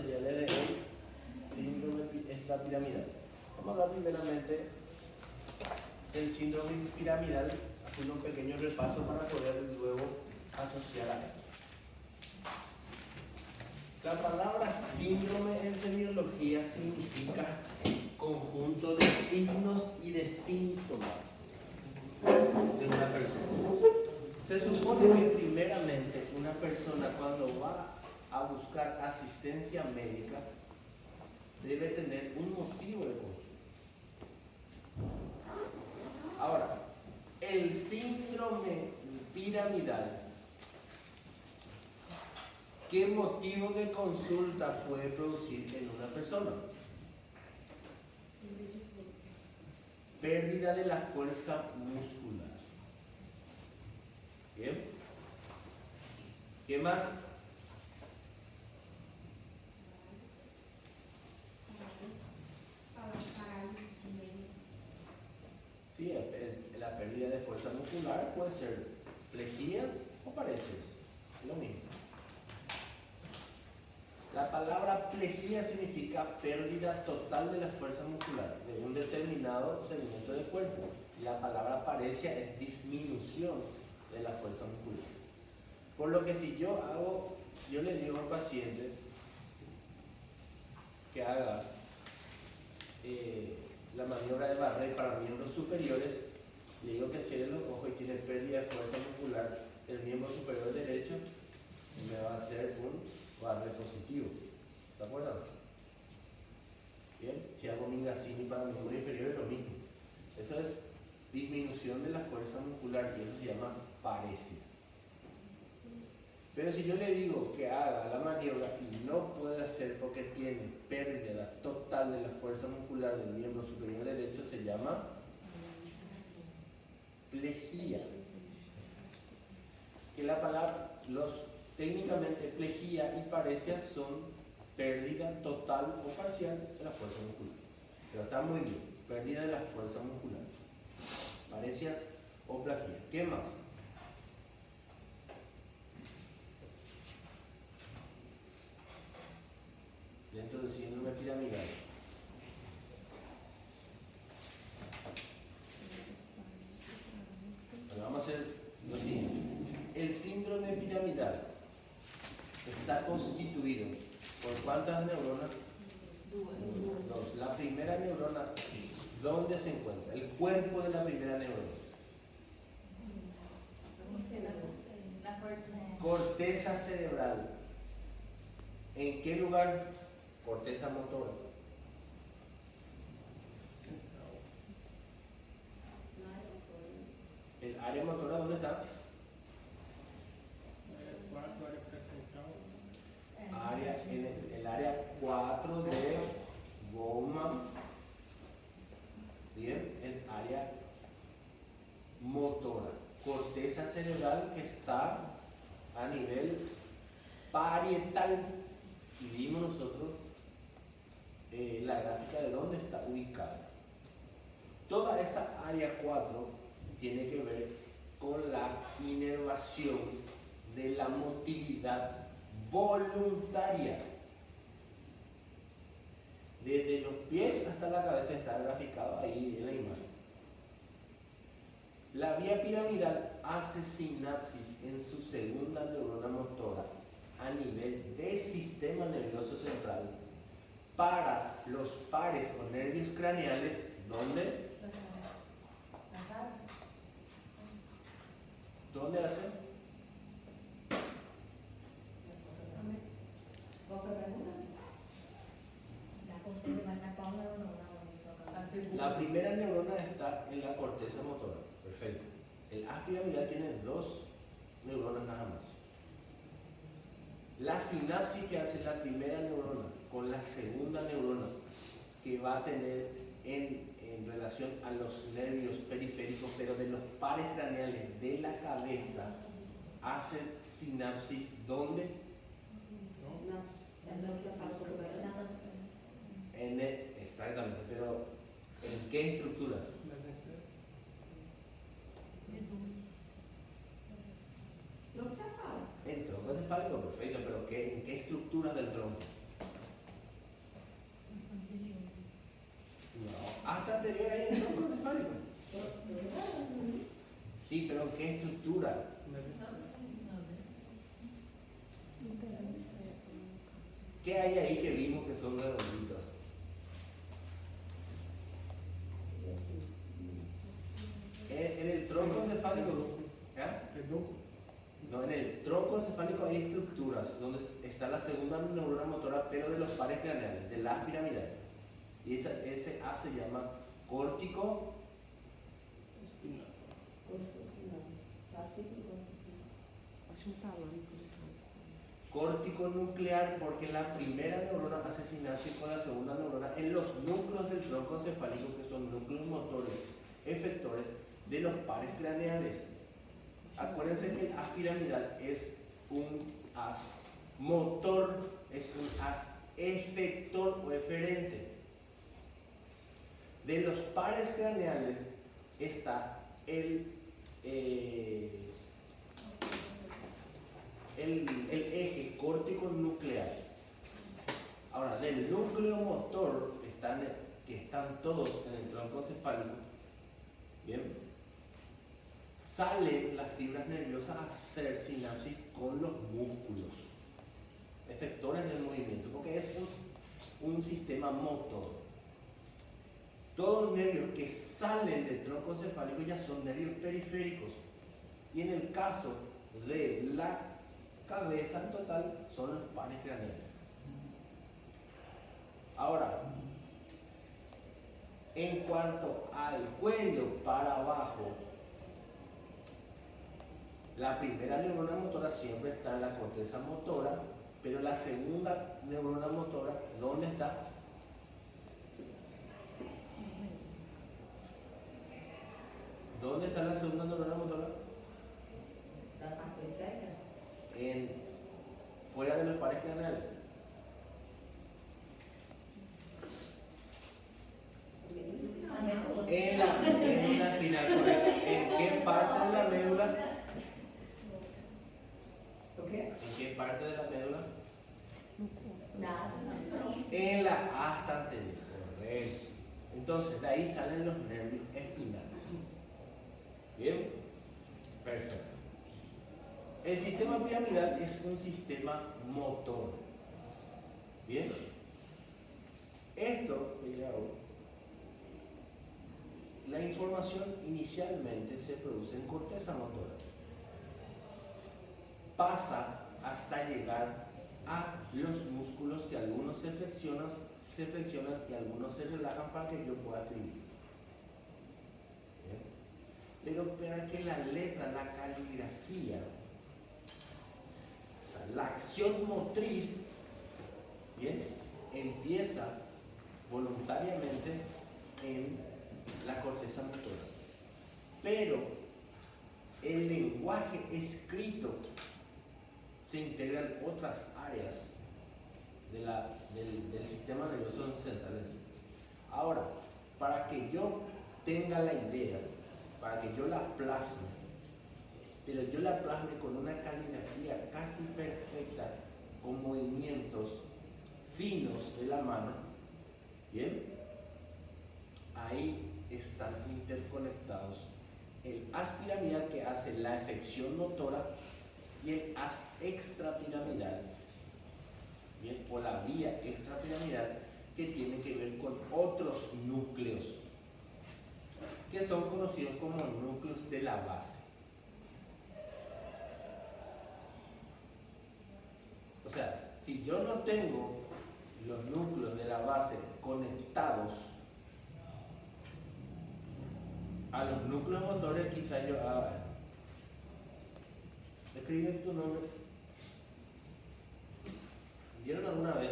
materiales del síndrome extrapiramidal. Vamos a hablar primeramente del síndrome piramidal, haciendo un pequeño repaso para poder luego asociar a él. La palabra síndrome en semiología significa conjunto de signos y de síntomas de una persona. Se supone que primeramente una persona cuando va a buscar asistencia médica debe tener un motivo de consulta. Ahora, el síndrome piramidal, ¿qué motivo de consulta puede producir en una persona? Pérdida de la fuerza muscular. ¿Bien? ¿Qué más? Sí, la pérdida de fuerza muscular puede ser plejías o paredes, lo mismo. La palabra plejía significa pérdida total de la fuerza muscular de un determinado segmento del cuerpo. Y la palabra paresia es disminución de la fuerza muscular. Por lo que si yo le digo a un paciente que haga la maniobra de Barré para miembros superiores, le digo que cierre los ojos y tiene pérdida de fuerza muscular del miembro superior derecho, y me va a hacer un Barré positivo. ¿De acuerdo? Bien, si hago Mingasini para miembro inferior es lo mismo. Eso es disminución de la fuerza muscular y eso se llama paresia. Pero si yo le digo que haga la maniobra y no puede hacer porque tiene pérdida total de la fuerza muscular del miembro superior derecho, se llama plejía. Que la palabra, técnicamente plejía y paresia son pérdida total o parcial de la fuerza muscular. Pero está muy bien, pérdida de la fuerza muscular. Parecias o plejía. ¿Qué más? Dentro del síndrome piramidal. Bueno, vamos a hacer lo siguiente. El síndrome piramidal está constituido por ¿cuántas neuronas? Dos. La primera neurona, ¿dónde se encuentra? El cuerpo de la primera neurona. Corteza cerebral. ¿En qué lugar? Corteza motora. ¿El área motora dónde está? En el área 4 de goma. Bien, el área motora. Corteza cerebral que está a nivel parietal. Y vimos nosotros la gráfica de dónde está ubicada. Toda esa área 4 tiene que ver con la inervación de la motilidad voluntaria. Desde los pies hasta la cabeza está graficado ahí en la imagen. La vía piramidal hace sinapsis en su segunda neurona motora a nivel del sistema nervioso central para los pares o nervios craneales, ¿dónde? ¿Dónde hacen? La primera neurona está en la corteza motora. Perfecto. El haz piramidal tiene dos neuronas nada más. La sinapsis que hace la primera neurona con la segunda neurona que va a tener en relación a los nervios periféricos, pero de los pares craneales de la cabeza, hace sinapsis ¿dónde? Exactamente, pero ¿en qué estructura? En tronco cefálico, perfecto, pero ¿en qué estructura del tronco? Hasta anterior ahí el tronco encefálico. Sí, pero ¿qué estructura? ¿Qué hay ahí que vimos que son redonditos? En el tronco encefálico, ¿eh? No, en el tronco encefálico hay estructuras donde está la segunda neurona motora, pero de los pares craneales, del haz piramidal. Y ese haz se llama córtico córtico nuclear, porque la primera neurona hace sinapsis con la segunda neurona en los núcleos del tronco encefálico, que son núcleos motores efectores de los pares craneales. Acuérdense que el haz piramidal es un haz motor, es un haz efector o eferente. De los pares craneales está el eje córtico nuclear. Ahora, del núcleo motor que están todos en el tronco encefálico, bien, salen las fibras nerviosas a hacer sinapsis con los músculos, efectores del movimiento, porque es un sistema motor. Todos los nervios que salen del tronco encefálico ya son nervios periféricos, y en el caso de la cabeza en total son los pares craneales. Ahora, en cuanto al cuello para abajo, la primera neurona motora siempre está en la corteza motora, pero la segunda neurona motora, ¿dónde está? ¿Dónde está la segunda neurona motora? Fuera de los pares craneales. En la médula espinal, correcto. ¿En qué parte de la médula? ¿En qué parte de la médula? En la asta anterior, correcto. Entonces, de ahí salen los nervios espinales. ¿Bien? Perfecto. El sistema piramidal es un sistema motor. ¿Bien? Esto, la información inicialmente se produce en corteza motora. Pasa hasta llegar a los músculos, que algunos se flexionan y algunos se relajan para que yo pueda escribir. ¿Bien? Pero para que la letra, la caligrafía, o sea, la acción motriz, ¿bien?, empieza voluntariamente en la corteza motora. Pero el lenguaje escrito se integra en otras áreas del sistema nervioso central. Ahora, para que yo tenga la idea, para que yo la plasme, pero yo la plasme con una caligrafía casi perfecta, con movimientos finos de la mano, ¿bien? Ahí están interconectados el haz piramidal, que hace la efección motora, y el haz extrapiramidal, ¿bien?, o la vía extrapiramidal, que tiene que ver con otros núcleos, que son conocidos como núcleos de la base. O sea, si yo no tengo los núcleos de la base conectados a los núcleos motores, quizá yo escribe tu nombre. ¿Vieron alguna vez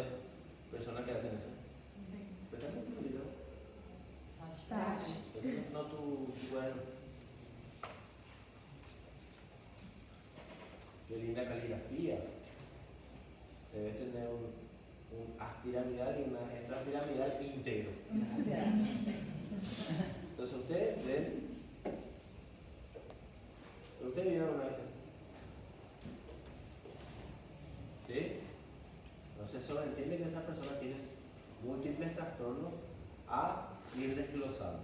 personas que hacen eso? Sí. ¿Pensando en tu video? No tu bueno. Qué linda caligrafía. Debes tener un haz piramidal y una extrapiramidal íntegro. Entonces ustedes ven. ¿Ustedes vieron una vez? ¿Sí? Entonces sobreentiende que esa persona tiene múltiples trastornos a ir desglosando.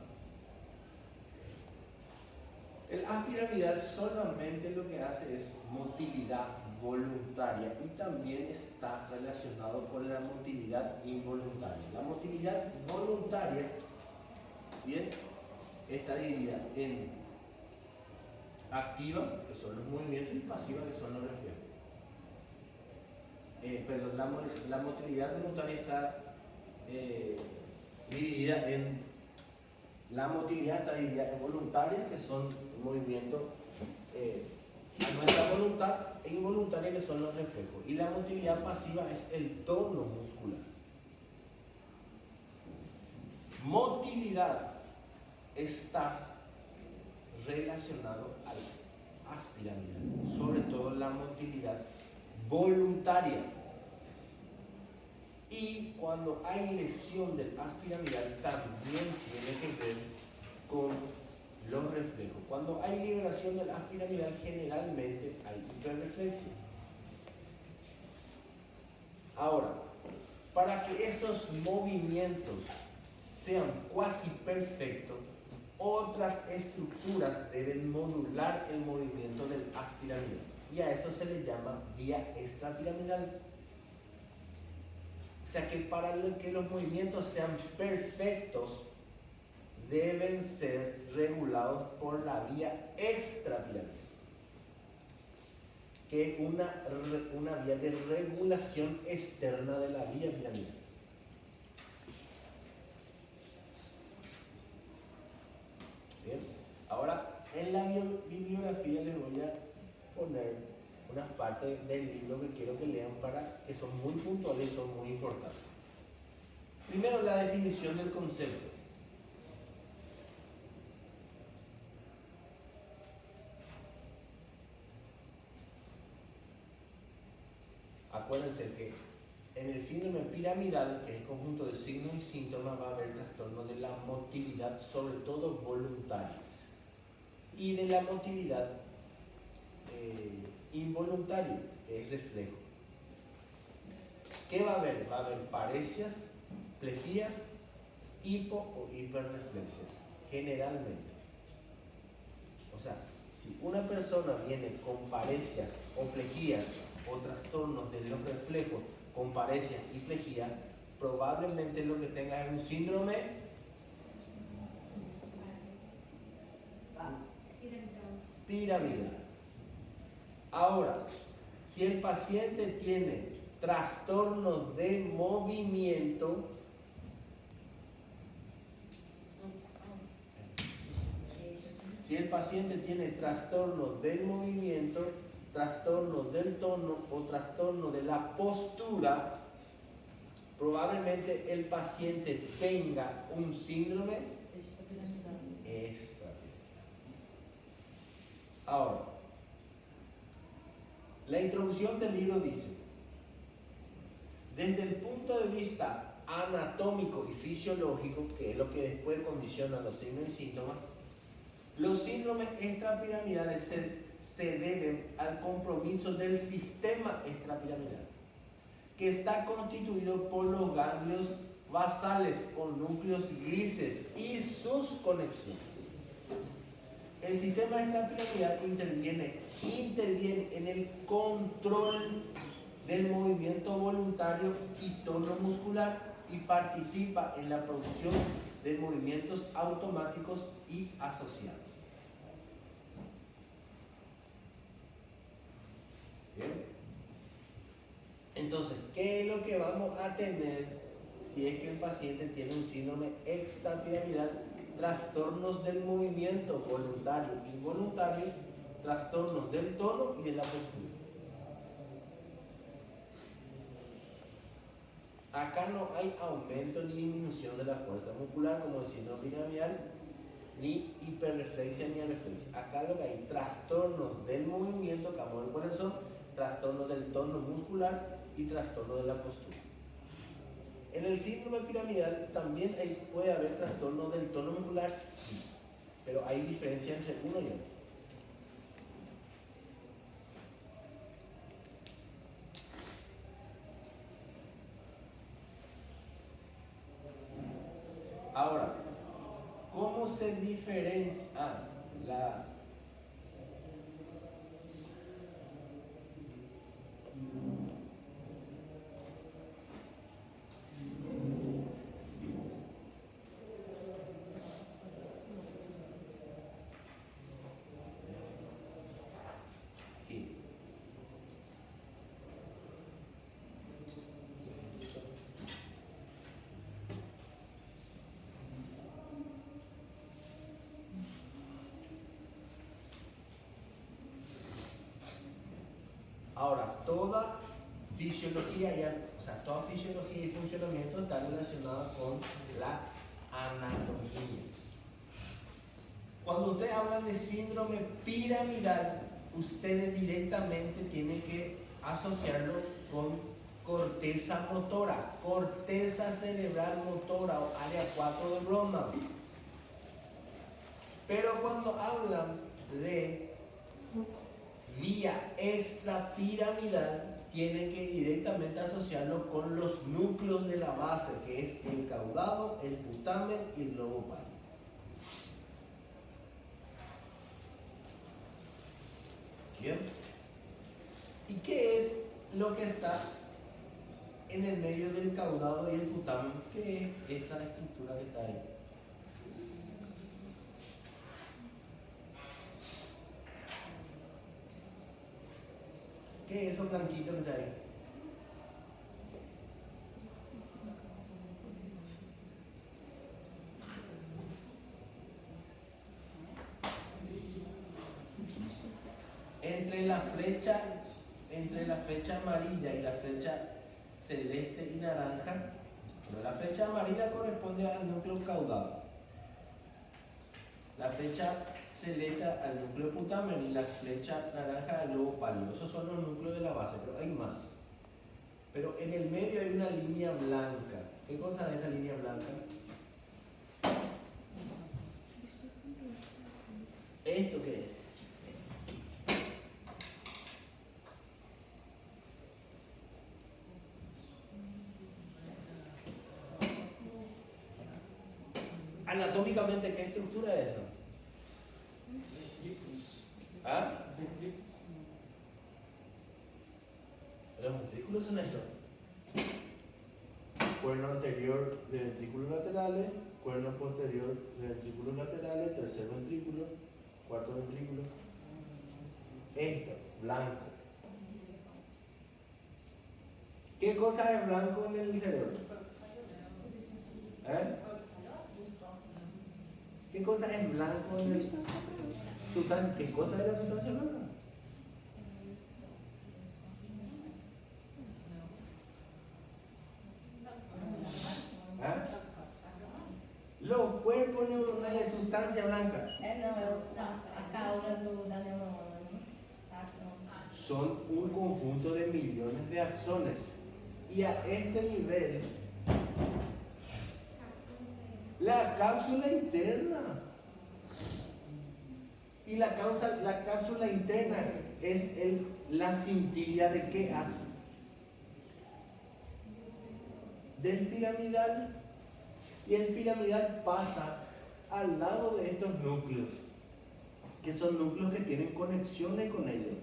El haz piramidal solamente lo que hace es motilidad voluntaria y también está relacionado con la motilidad involuntaria. La motilidad voluntaria, bien, está dividida en activa, que son los movimientos, y pasiva, que son los reflejos. La motilidad voluntaria está dividida en... La motilidad está dividida en voluntaria, que son movimientos a nuestra voluntad, e involuntaria, que son los reflejos. Y la motilidad pasiva es el tono muscular. Motilidad está relacionado al haz piramidal, sobre todo la motilidad voluntaria. Y cuando hay lesión del haz piramidal también tiene que ver con los reflejos. Cuando hay liberación del haz piramidal generalmente hay hiperreflexia. Ahora, para que esos movimientos sean cuasi perfectos, otras estructuras deben modular el movimiento del haz piramidal. Y a eso se le llama vía extrapiramidal. O sea que para que los movimientos sean perfectos, deben ser regulados por la vía extrapiramidal, que es una vía de regulación externa de la vía piramidal. Bien, ahora en la bibliografía les voy a poner unas partes del libro que quiero que lean, que son muy puntuales y son muy importantes. Primero, la definición del concepto. Acuérdense que en el síndrome piramidal, que es el conjunto de signos y síntomas, va a haber trastorno de la motilidad, sobre todo voluntaria, y de la motilidad involuntaria, que es reflejo. ¿Qué va a haber? Va a haber paresias, plejías, hipo o hiperreflexias, generalmente. O sea, si una persona viene con paresias o plejías o trastornos de los reflejos con paresias y plejías, probablemente lo que tenga es un síndrome piramidal. Ahora, si el paciente tiene trastornos de movimiento, trastornos del tono o trastorno de la postura, probablemente el paciente tenga un síndrome extrapiramidal. Ahora, la introducción del libro dice: desde el punto de vista anatómico y fisiológico, que es lo que después condiciona los signos y síntomas, los síndromes extrapiramidales se deben al compromiso del sistema extrapiramidal, que está constituido por los ganglios basales con núcleos grises y sus conexiones. El sistema extrapiramidal interviene en el control del movimiento voluntario y tono muscular y participa en la producción de movimientos automáticos y asociados. ¿Bien? Entonces, ¿qué es lo que vamos a tener si es que el paciente tiene un síndrome extrapiramidal? Trastornos del movimiento voluntario e involuntario, trastornos del tono y de la postura. Acá no hay aumento ni disminución de la fuerza muscular como el síndrome piramidal, ni hiperreflexia ni areflexia. Acá lo que hay trastornos del movimiento, que vamos a ver cuáles son, trastornos del tono muscular y trastorno de la postura. En el síndrome piramidal también puede haber trastornos del tono muscular, sí, pero hay diferencia entre uno y otro. se diferencia? Ahora, toda fisiología y funcionamiento está relacionada con la anatomía. Cuando ustedes hablan de síndrome piramidal, ustedes directamente tienen que asociarlo con corteza motora, corteza cerebral motora o área 4 de Brodmann. Pero cuando hablan de vía extrapiramidal, tienen que directamente asociarlo con los núcleos de la base, que es el caudado, el putamen y el lobo pálido. Bien. ¿Y qué es lo que está en el medio del caudado y el putamen? ¿Qué es esa estructura que está ahí? ¿Qué es eso blanquito que está ahí? Entre la flecha amarilla y la flecha celeste y naranja, pero la flecha amarilla corresponde al núcleo caudado, la flecha celeste al núcleo putamen y la flecha naranja al lobo pálido. Esos son los núcleos de la base, pero hay más. Pero en el medio hay una línea blanca. ¿Qué cosa es esa línea blanca? ¿Esto qué es? Anatómicamente, ¿qué estructura es esa? ¿Ah? Los ventrículos son estos. Cuerno anterior de ventrículos laterales, cuerno posterior de ventrículos laterales, tercer ventrículo, cuarto ventrículo. Esto, blanco. ¿Qué cosa es blanco en el cerebro? ¿Eh? ¿Qué cosa es blanco en el sustancia? ¿Qué cosa es la sustancia blanca? ¿Ah? Los cuerpos neuronales, sustancia blanca. Son un conjunto de millones de axones. Y a este nivel, la cápsula interna. Y la cápsula interna es la cintilla de qué hace. Del piramidal. Y el piramidal pasa al lado de estos núcleos, que son núcleos que tienen conexiones con ellos.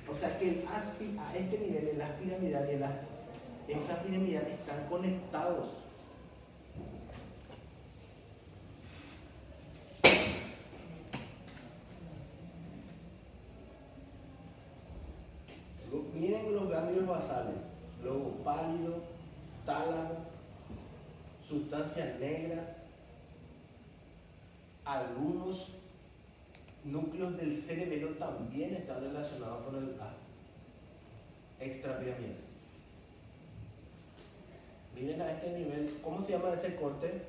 O sea que a este nivel el haz piramidal y el extrapiramidal están conectados. Miren los ganglios basales, lobo pálido, tálamo, sustancia negra, algunos núcleos del cerebelo también están relacionados con el extrapiramidal. Miren a este nivel, ¿cómo se llama ese corte?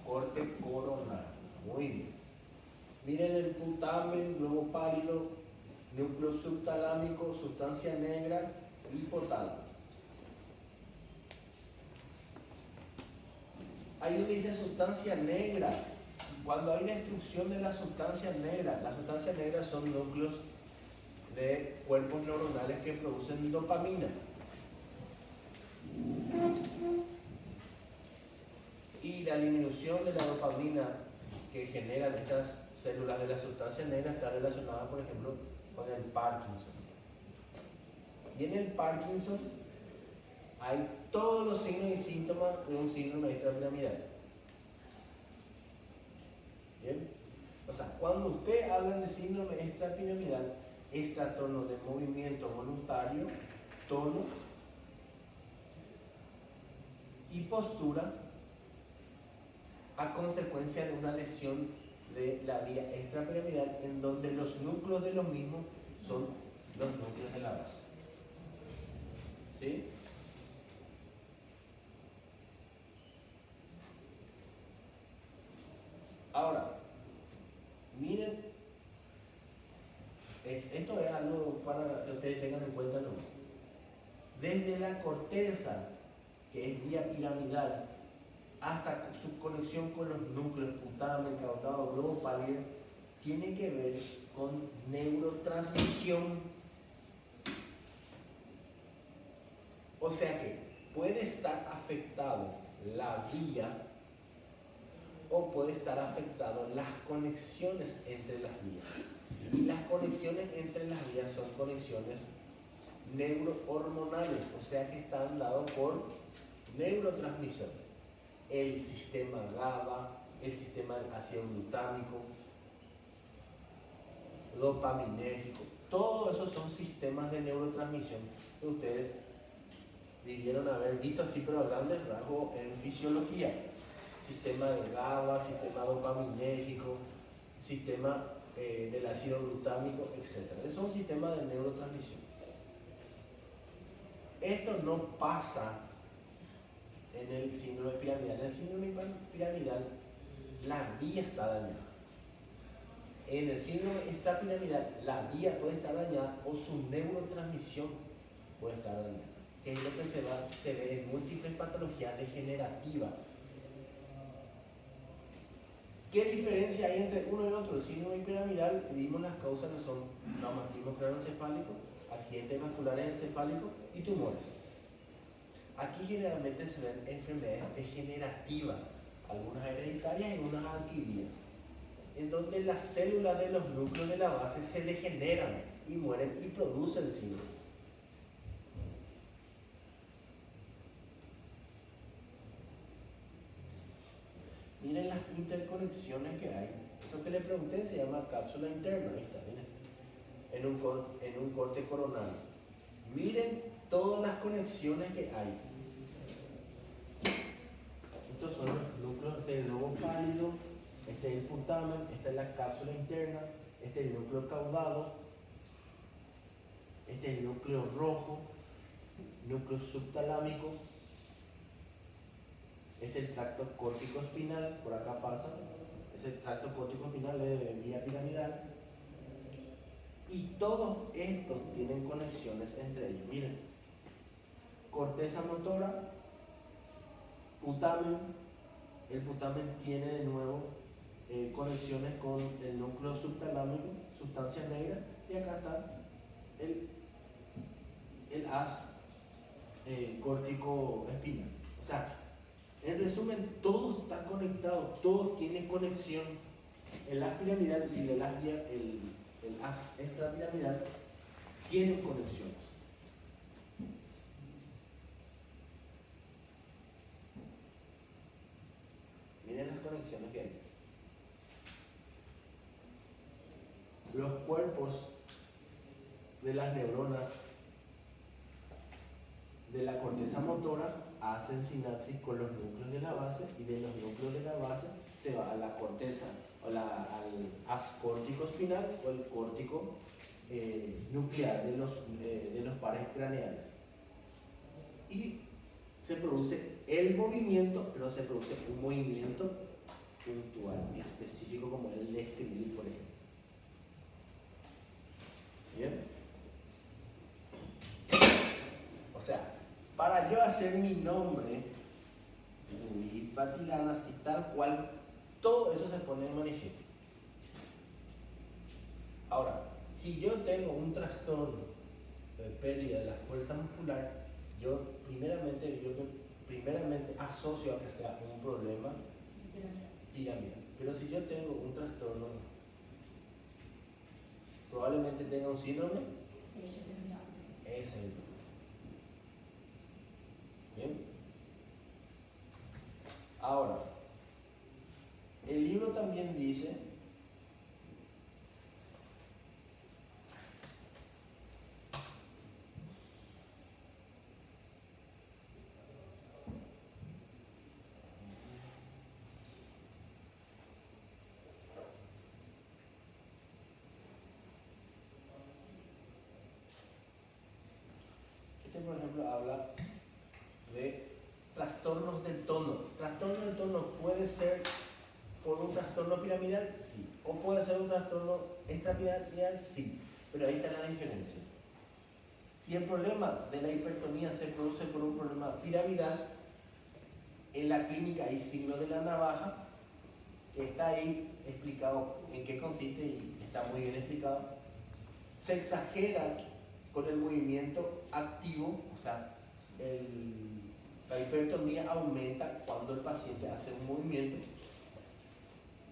Corte coronal. Muy bien. Miren el putamen, lobo pálido, núcleo subtalámico, sustancia negra, hipotálamo. Ahí donde dice sustancia negra, cuando hay destrucción de la sustancia negra, las sustancias negras son núcleos de cuerpos neuronales que producen dopamina. Y la disminución de la dopamina que generan estas células de la sustancia negra está relacionada, por ejemplo, con el Parkinson. Y en el Parkinson hay todos los signos y síntomas de un síndrome extrapiramidal. ¿Bien? O sea, cuando usted habla de síndrome extrapiramidal, es trastorno de movimiento voluntario, tono y postura a consecuencia de una lesión de la vía extrapiramidal en donde los núcleos de los mismos son los núcleos de la base. ¿Sí? Ahora, miren, esto es algo para que ustedes tengan en cuenta, ¿no? Desde la corteza, que es vía piramidal, hasta su conexión con los núcleos putame, caudado, globo pálido, tiene que ver con neurotransmisión. O sea que puede estar afectado la vía o puede estar afectado las conexiones entre las vías. Y las conexiones entre las vías son conexiones neurohormonales, o sea que están dados por neurotransmisores. El sistema GABA, el sistema ácido glutámico, dopaminérgico, todos esos son sistemas de neurotransmisión que ustedes debieron haber visto así, pero a grandes rasgos en fisiología. Sistema de GABA, sistema dopaminérgico, sistema del ácido glutámico, etc. Esos son sistemas de neurotransmisión. Esto no pasa en el síndrome piramidal. En el síndrome piramidal la vía está dañada. En el síndrome extrapiramidal la vía puede estar dañada o su neurotransmisión puede estar dañada. Que es lo que se ve en múltiples patologías degenerativas. ¿Qué diferencia hay entre uno y otro? El síndrome piramidal, dimos las causas que son traumatismo craneoencefálico, accidentes vasculares encefálicos y tumores. Aquí generalmente se ven enfermedades degenerativas, algunas hereditarias y unas adquiridas, en donde las células de los núcleos de la base se degeneran y mueren y producen síndrome. Miren las interconexiones que hay. Eso que le pregunté se llama cápsula interna. Ahí está, miren. En un corte coronal. Miren todas las conexiones que hay. Estos son los núcleos del globo pálido. Este es el putamen. Esta es la cápsula interna. Este es el núcleo caudado. Este es el núcleo rojo. Núcleo subtalámico. Este es el tracto córtico-espinal, por acá pasa. Es el tracto córtico-espinal de vía piramidal. Y todos estos tienen conexiones entre ellos. Miren, corteza motora, putamen. El putamen tiene de nuevo conexiones con el núcleo subtalámico, sustancia negra. Y acá está el haz córtico-espinal. O sea, en resumen, todo está conectado, todo tiene conexión. El haz piramidal y el haz extrapiramidal tienen conexiones. Miren las conexiones que hay. Los cuerpos de las neuronas de la corteza motora hacen sinapsis con los núcleos de la base y de los núcleos de la base se va a la corteza o al haz córtico espinal o el córtico nuclear de los pares craneales. Y se produce el movimiento, pero se produce un movimiento puntual, específico como el de escribir, por ejemplo. ¿Bien? O sea, para yo hacer mi nombre, Luis Batilana, así tal cual, todo eso se pone de manifiesto. Ahora, si yo tengo un trastorno de pérdida de la fuerza muscular, yo primeramente digo que primeramente asocio a que sea un problema piramidal. Pero si yo tengo un trastorno, probablemente tenga un síndrome, ese es el problema. Bien. Ahora, el libro también dice por ejemplo, habla de trastornos del tono. Trastorno del tono puede ser por un trastorno piramidal, sí. O puede ser un trastorno extrapiramidal, sí. Pero ahí está la diferencia. Si el problema de la hipertonía se produce por un problema piramidal, en la clínica hay signo de la navaja, que está ahí explicado en qué consiste y está muy bien explicado. Se exagera con el movimiento activo, o sea, la hipertonía aumenta cuando el paciente hace un movimiento,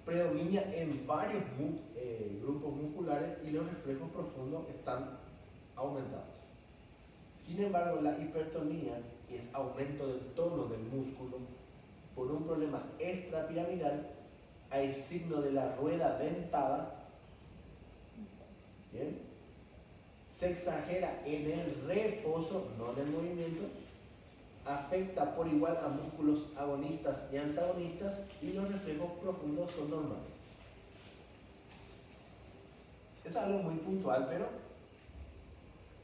predomina en varios grupos musculares y los reflejos profundos están aumentados. Sin embargo, la hipertonía, que es aumento del tono del músculo, por un problema extrapiramidal, hay signo de la rueda dentada, ¿bien? Se exagera en el reposo, no en el movimiento, afecta por igual a músculos agonistas y antagonistas y los reflejos profundos son normales. Es algo muy puntual, pero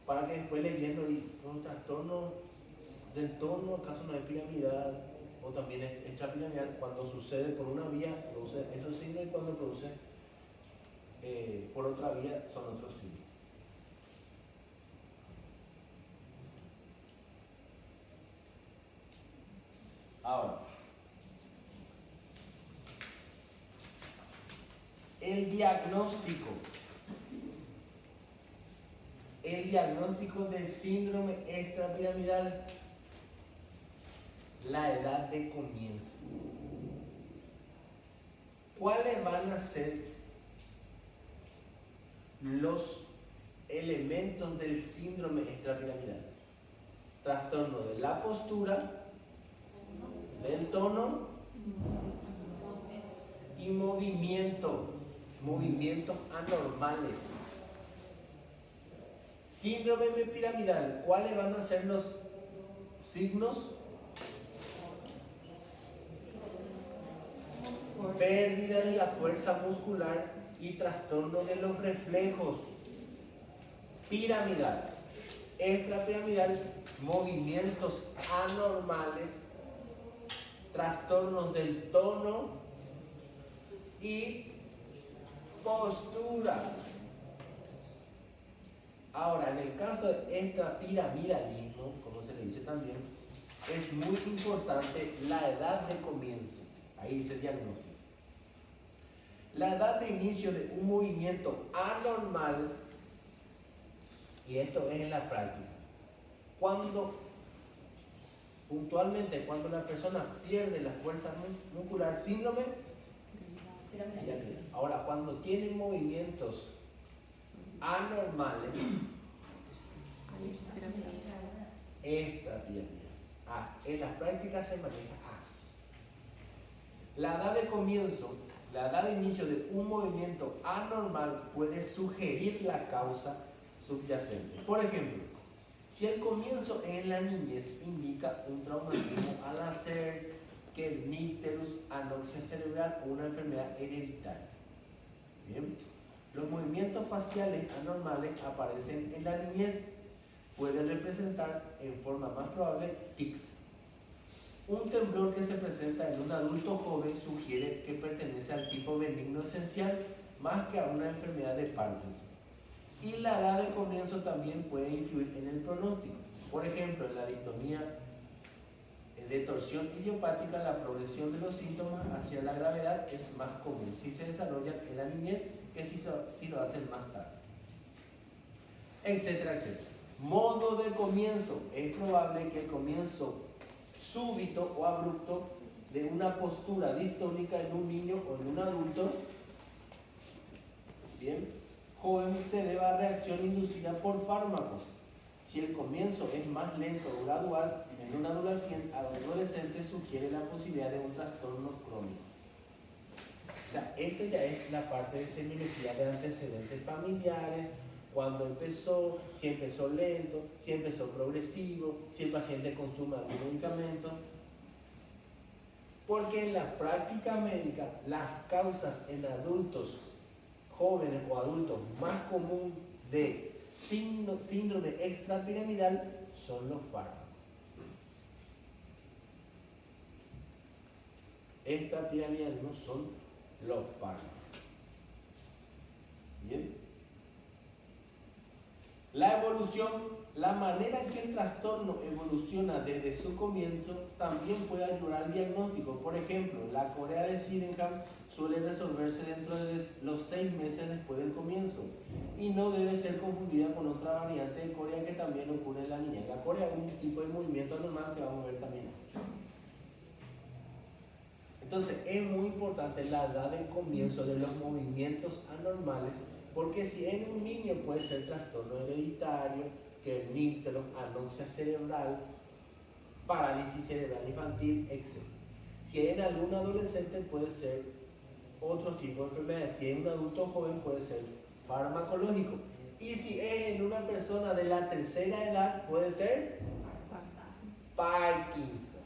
para que después leyendo y un trastorno del tono, acaso no es piramidal o también es extrapiramidal, cuando sucede por una vía produce esos signos y cuando produce por otra vía son otros signos. Ahora, el diagnóstico del síndrome extrapiramidal, la edad de comienzo. ¿Cuáles van a ser los elementos del síndrome extrapiramidal? Trastorno de la postura, del tono y movimientos anormales. Síndrome piramidal, ¿cuáles van a ser los signos? Pérdida de la fuerza muscular y trastorno de los reflejos. Piramidal, extrapiramidal, movimientos anormales, trastornos del tono y postura. Ahora, en el caso de extrapiramidalismo, como se le dice también, es muy importante la edad de comienzo. Ahí dice el diagnóstico. La edad de inicio de un movimiento anormal, y esto es en la práctica, puntualmente cuando la persona pierde la fuerza muscular, síndrome piramidal. Ahora, cuando tiene movimientos anormales, extrapiramidal. En las prácticas se maneja así. La edad de comienzo, la edad de inicio de un movimiento anormal puede sugerir la causa subyacente. Por ejemplo, si el comienzo en la niñez indica un traumatismo al nacer, que el icterus, anoxia cerebral o una enfermedad hereditaria. Bien. Los movimientos faciales anormales aparecen en la niñez, pueden representar en forma más probable tics. Un temblor que se presenta en un adulto joven sugiere que pertenece al tipo benigno esencial más que a una enfermedad de Parkinson. Y la edad de comienzo también puede influir en el pronóstico. Por ejemplo, en la distonía de torsión idiopática, la progresión de los síntomas hacia la gravedad es más común si se desarrollan en la niñez que si lo hacen más tarde, etcétera, etcétera. Modo de comienzo. Es probable que el comienzo súbito o abrupto de una postura distónica en un niño o en un adulto, bien, joven, se debe a reacción inducida por fármacos. Si el comienzo es más lento o gradual, en un adolescente sugiere la posibilidad de un trastorno crónico. O sea, esto ya es la parte de semiología de antecedentes familiares, cuando empezó, si empezó lento, si empezó progresivo, si el paciente consume algún medicamento. Porque en la práctica médica, las causas en adultos jóvenes o adultos más común de síndrome extrapiramidal son los fármacos. Extrapiramidal no son los fármacos. Bien. La evolución, la manera en que el trastorno evoluciona desde su comienzo también puede ayudar al diagnóstico. Por ejemplo, la corea de Sydenham suele resolverse dentro de los 6 meses después del comienzo y no debe ser confundida con otra variante de corea que también ocurre en la niñez. La corea es un tipo de movimiento anormal que vamos a ver también. Entonces, es muy importante la edad de comienzo de los movimientos anormales, porque si en un niño puede ser trastorno hereditario, kerníptero, anoxia cerebral, parálisis cerebral infantil, etc. Si en algún adolescente puede ser otro tipo de enfermedad. Si en un adulto joven puede ser farmacológico. Y si es en una persona de la tercera edad puede ser Parkinson.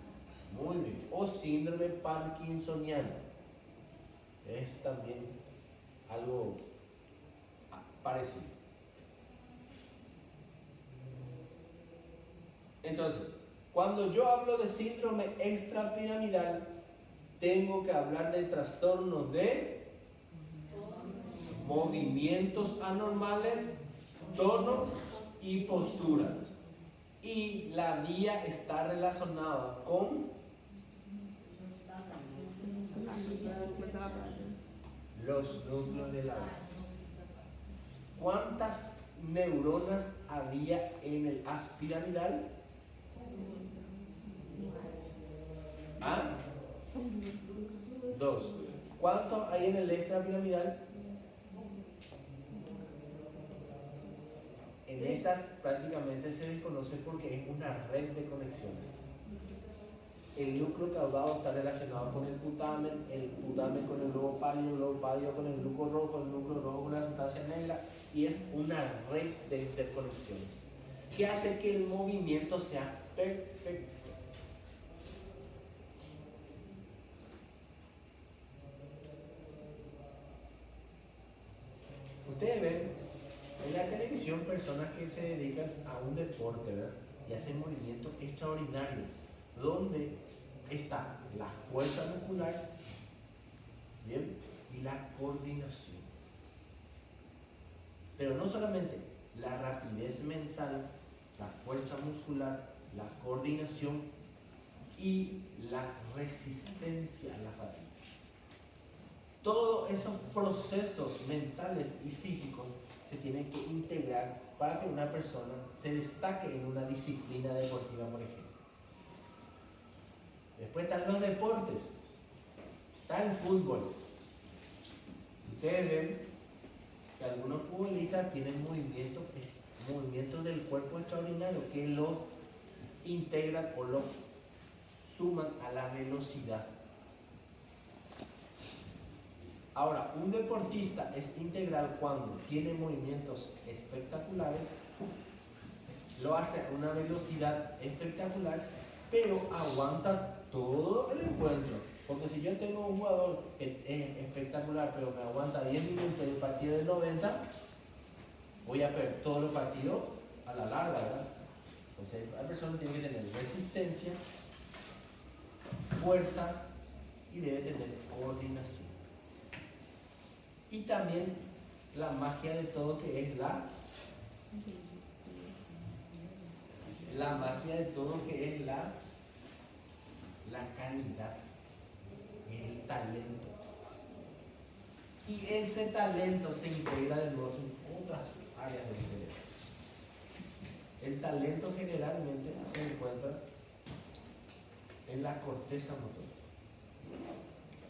Muy bien. O síndrome parkinsoniano. Es también algo parecido. Entonces, cuando yo hablo de síndrome extrapiramidal, tengo que hablar de trastornos de movimientos anormales, tonos y posturas. Y la vía está relacionada con los núcleos de la base. ¿Cuántas neuronas había en el haz piramidal? ¿Ah? 2. ¿Cuántos hay en el extrapiramidal? En estas prácticamente se desconoce porque es una red de conexiones. El núcleo caudado está relacionado con el putamen con el globo pálido con el núcleo rojo con la sustancia negra, y es una red de interconexiones que hace que el movimiento sea perfecto. Ustedes ven en la televisión personas que se dedican a un deporte, ¿verdad? Y hacen movimientos extraordinarios, donde está la fuerza muscular, ¿bien? Y la coordinación. Pero no solamente la rapidez mental, la fuerza muscular, la coordinación y la resistencia a la fatiga. Todos esos procesos mentales y físicos se tienen que integrar para que una persona se destaque en una disciplina deportiva, por ejemplo. Después están los deportes, está el fútbol. Ustedes ven que algunos futbolistas tienen movimientos del cuerpo extraordinarios que lo integran o lo suman a la velocidad. Ahora, un deportista es integral cuando tiene movimientos espectaculares, lo hace a una velocidad espectacular, pero aguanta todo el encuentro. Porque si yo tengo un jugador que es espectacular, pero me aguanta 10 minutos en el partido de 90, voy a perder todo el partido a la larga, ¿verdad? Entonces, la persona tiene que tener resistencia, fuerza y debe tener coordinación. Y también la magia de todo, que es la magia de todo, que es la calidad, el talento. Y ese talento se integra de nuevo en otras áreas del cerebro. El talento generalmente se encuentra en la corteza motora.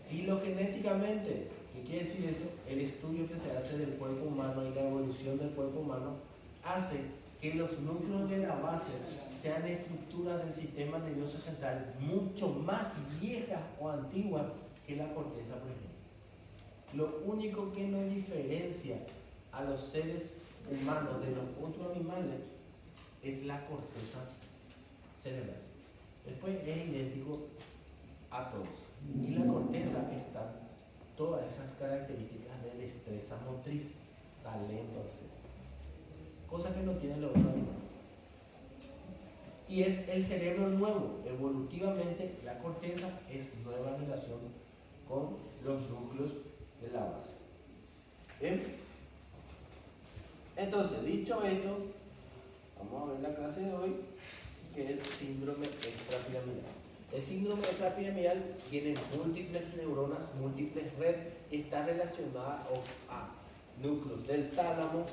Filogenéticamente, ¿qué quiere decir eso? El estudio que se hace del cuerpo humano y la evolución del cuerpo humano hace que los núcleos de la base sean estructuras del sistema nervioso central mucho más viejas o antiguas que la corteza, por ejemplo. Lo único que nos diferencia a los seres humanos de los otros animales es la corteza cerebral. Después es idéntico a todos. Y la corteza está todas esas características de destreza motriz, talento, etc. Cosa que no tienen los otros animales. Y es el cerebro nuevo. Evolutivamente, la corteza es nueva en relación con los núcleos de la base. ¿Bien? Entonces, dicho esto, vamos a ver la clase de hoy, que es síndrome extrapiramidal. El síndrome extrapiramidal tiene múltiples neuronas, múltiples redes, está relacionada a núcleos del tálamo,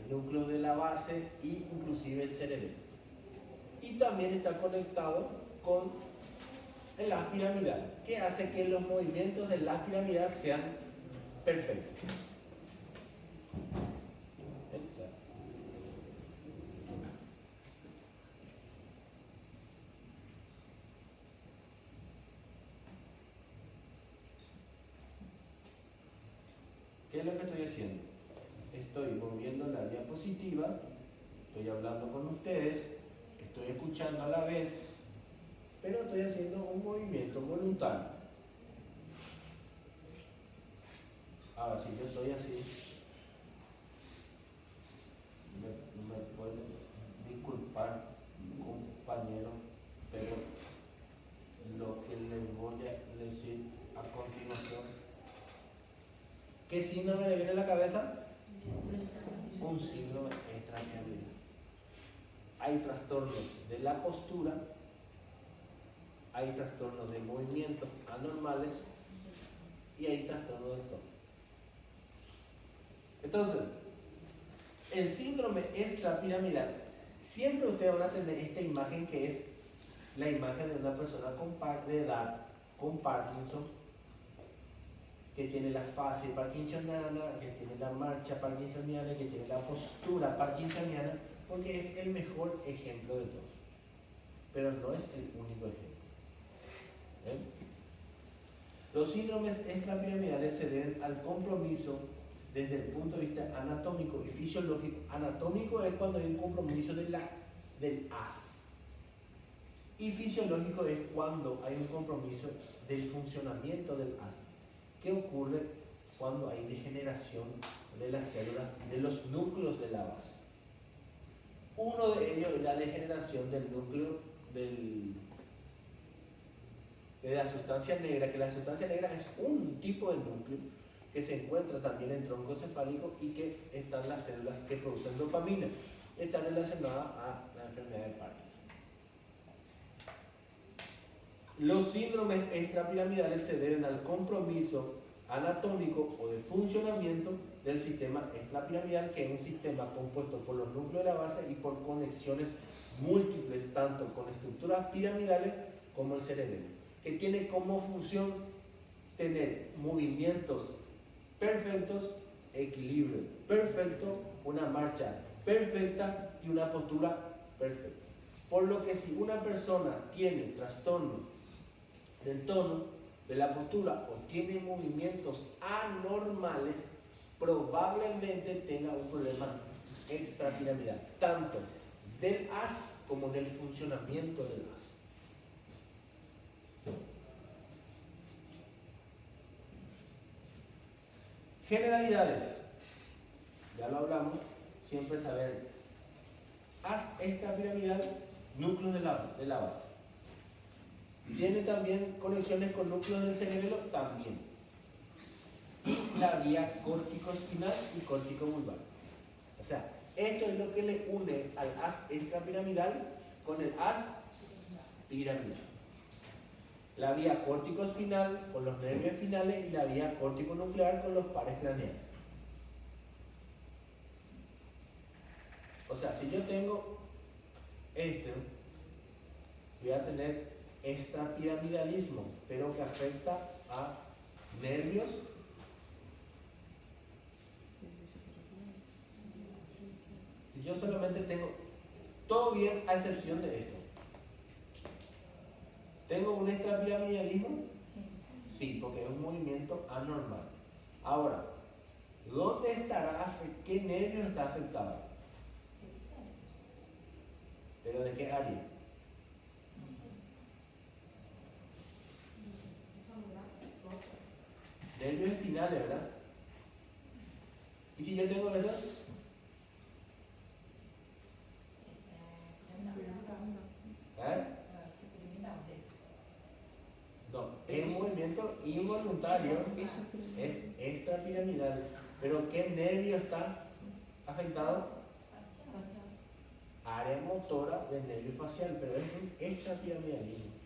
núcleo de la base e inclusive el cerebelo. Y también está conectado con el haz piramidal, que hace que los movimientos del haz piramidal sean perfectos. ¿Qué es lo que estoy haciendo? Estoy moviendo la diapositiva, estoy hablando con ustedes, estoy escuchando a la vez, pero estoy haciendo un movimiento voluntario. Ahora, si yo estoy así, me pueden disculpar, compañero, pero lo que les voy a decir a continuación. ¿Qué síndrome le viene a la cabeza? Un síndrome extrapiramidal. Hay trastornos de la postura, hay trastornos de movimientos anormales y hay trastornos del tono. Entonces, el síndrome extrapiramidal, siempre ustedes van a tener esta imagen que es la imagen de una persona de edad con Parkinson, que tiene la fase parkinsoniana, que tiene la marcha parkinsoniana, que tiene la postura parkinsoniana, porque es el mejor ejemplo de todos. Pero no es el único ejemplo. ¿Ven? Los síndromes extrapiramidales se deben al compromiso desde el punto de vista anatómico y fisiológico. Anatómico es cuando hay un compromiso del haz. Y fisiológico es cuando hay un compromiso del funcionamiento del haz. ¿Qué ocurre cuando hay degeneración de las células, de los núcleos de la base? Uno de ellos es la degeneración del núcleo de la sustancia negra, que la sustancia negra es un tipo de núcleo que se encuentra también en tronco cefálico y que están las células que producen dopamina. Está relacionada a la enfermedad de Parkinson. Los síndromes extrapiramidales se deben al compromiso anatómico o de funcionamiento del sistema extrapiramidal, que es un sistema compuesto por los núcleos de la base y por conexiones múltiples, tanto con estructuras piramidales como el cerebelo, que tiene como función tener movimientos perfectos, equilibrio perfecto, una marcha perfecta y una postura perfecta. Por lo que si una persona tiene trastorno del tono, de la postura o tiene movimientos anormales, probablemente tenga un problema extrapiramidal, tanto del haz como del funcionamiento del haz. Generalidades, ya lo hablamos, siempre saber haz extrapiramidal, núcleos de la base. Tiene también conexiones con núcleos del cerebelo, también. Y la vía córtico-espinal y córtico-vulvar. O sea, esto es lo que le une al haz extrapiramidal con el haz piramidal. La vía córtico-espinal con los nervios espinales y la vía córtico-nuclear con los pares craneales. O sea, si yo tengo este, voy a tener extrapiramidalismo, pero que afecta a nervios si yo solamente tengo todo bien a excepción de esto. ¿Tengo un extrapiramidalismo? Sí, porque es un movimiento anormal. Ahora, ¿dónde estará, qué nervio está afectado? ¿Pero de qué área? Nervios espinales, ¿verdad? ¿Y si yo tengo eso? ¿Eh? No, es un movimiento involuntario, es extrapiramidal. ¿Pero qué nervio está afectado? Área motora del nervio facial, pero es un extrapiramidalismo.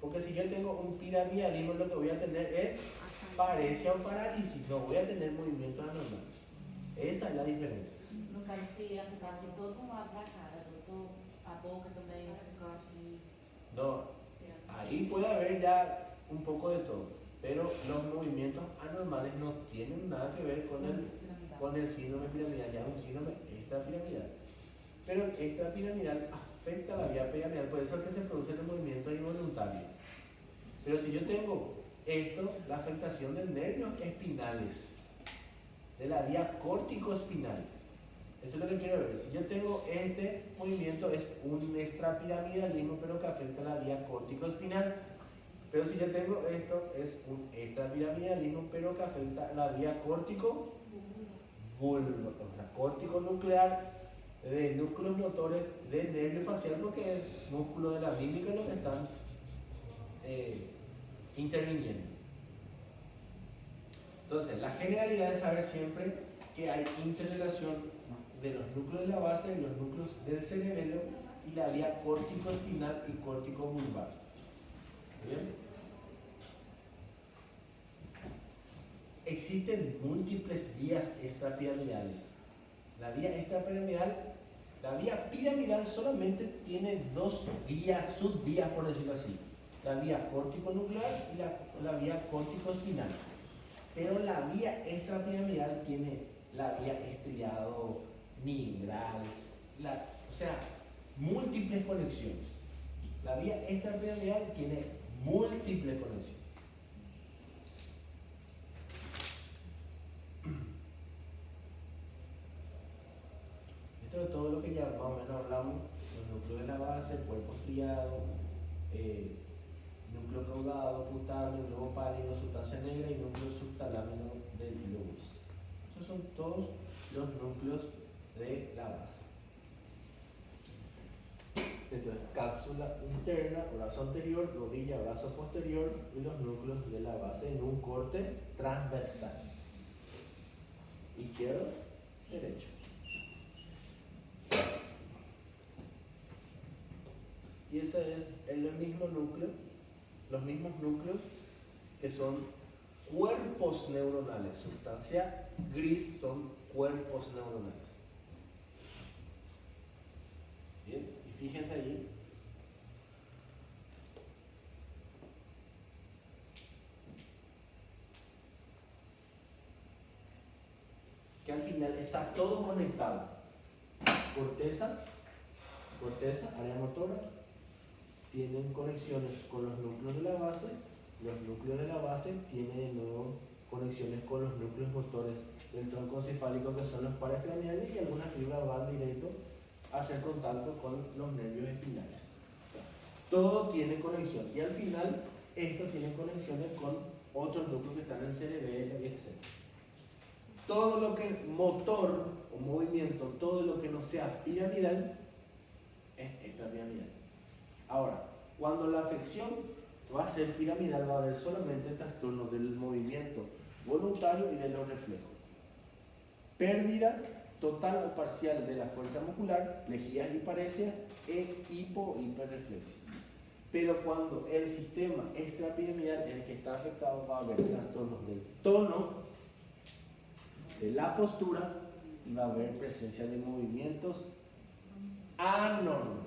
Porque si yo tengo un piramidalismo, lo que voy a tener es paresia o parálisis, no voy a tener movimientos anormales. Esa es la diferencia. No caso, se afetasse todo um lado da cara, doutor, a boca também, No, ahí puede haber ya un poco de todo, pero los movimientos anormales no tienen nada que ver con el síndrome piramidal, ya es un síndrome extrapiramidal. Pero el extrapiramidal afecta la vía piramidal, por eso es que se producen los movimientos involuntarios. Pero si yo tengo esto, la afectación de nervios espinales, de la vía córtico-espinal, eso es lo que quiero ver. Si yo tengo este movimiento, es un extrapiramidalismo, pero que afecta la vía córtico-espinal. Pero si yo tengo esto, es un extrapiramidalismo, pero que afecta la vía córtico-nuclear, de núcleos motores del nervio facial, porque es músculo de la mímica lo que están interviniendo. Entonces, la generalidad es saber siempre que hay interrelación de los núcleos de la base y los núcleos del cerebelo y la vía córtico-espinal y córtico-vulvar. ¿Bien? Existen múltiples vías extrapiramidales. La vía extrapiramidal, la vía piramidal solamente tiene dos vías, subvías por decirlo así. La vía córtico-nuclear y la vía córtico-espinal. Pero la vía extrapiramidal tiene la vía estriado, nigral, o sea, múltiples conexiones. La vía extrapiramidal tiene múltiples conexiones. Esto es todo lo que ya más o menos hablamos: los núcleos de la base, cuerpo estriado, núcleo caudado, putáneo, globo pálido, sustancia negra y núcleo subtalámico del Lewis. Esos son todos los núcleos de la base. Entonces, cápsula interna, brazo anterior, rodilla, brazo posterior y los núcleos de la base en un corte transversal. Izquierdo, derecho. Y ese es el mismo núcleo, los mismos núcleos que son cuerpos neuronales. Sustancia gris son cuerpos neuronales. Bien, y fíjense allí. Que al final está todo conectado. Corteza, área motora, tienen conexiones con los núcleos de la base. Los núcleos de la base tienen de nuevo conexiones con los núcleos motores del tronco encefálico, que son los pares craneales, y algunas fibras van directo a hacer contacto con los nervios espinales. O sea, todo tiene conexión, y al final estos tienen conexiones con otros núcleos que están en el cerebelo, etc. Todo lo que motor o movimiento, todo lo que no sea piramidal es extrapiramidal. Ahora, cuando la afección va a ser piramidal, va a haber solamente trastornos del movimiento voluntario y de los reflejos. Pérdida total o parcial de la fuerza muscular, lejías y parecias, e hiperreflexia. Pero cuando el sistema extrapiramidal en el que está afectado, va a haber trastornos del tono, de la postura y va a haber presencia de movimientos anormales.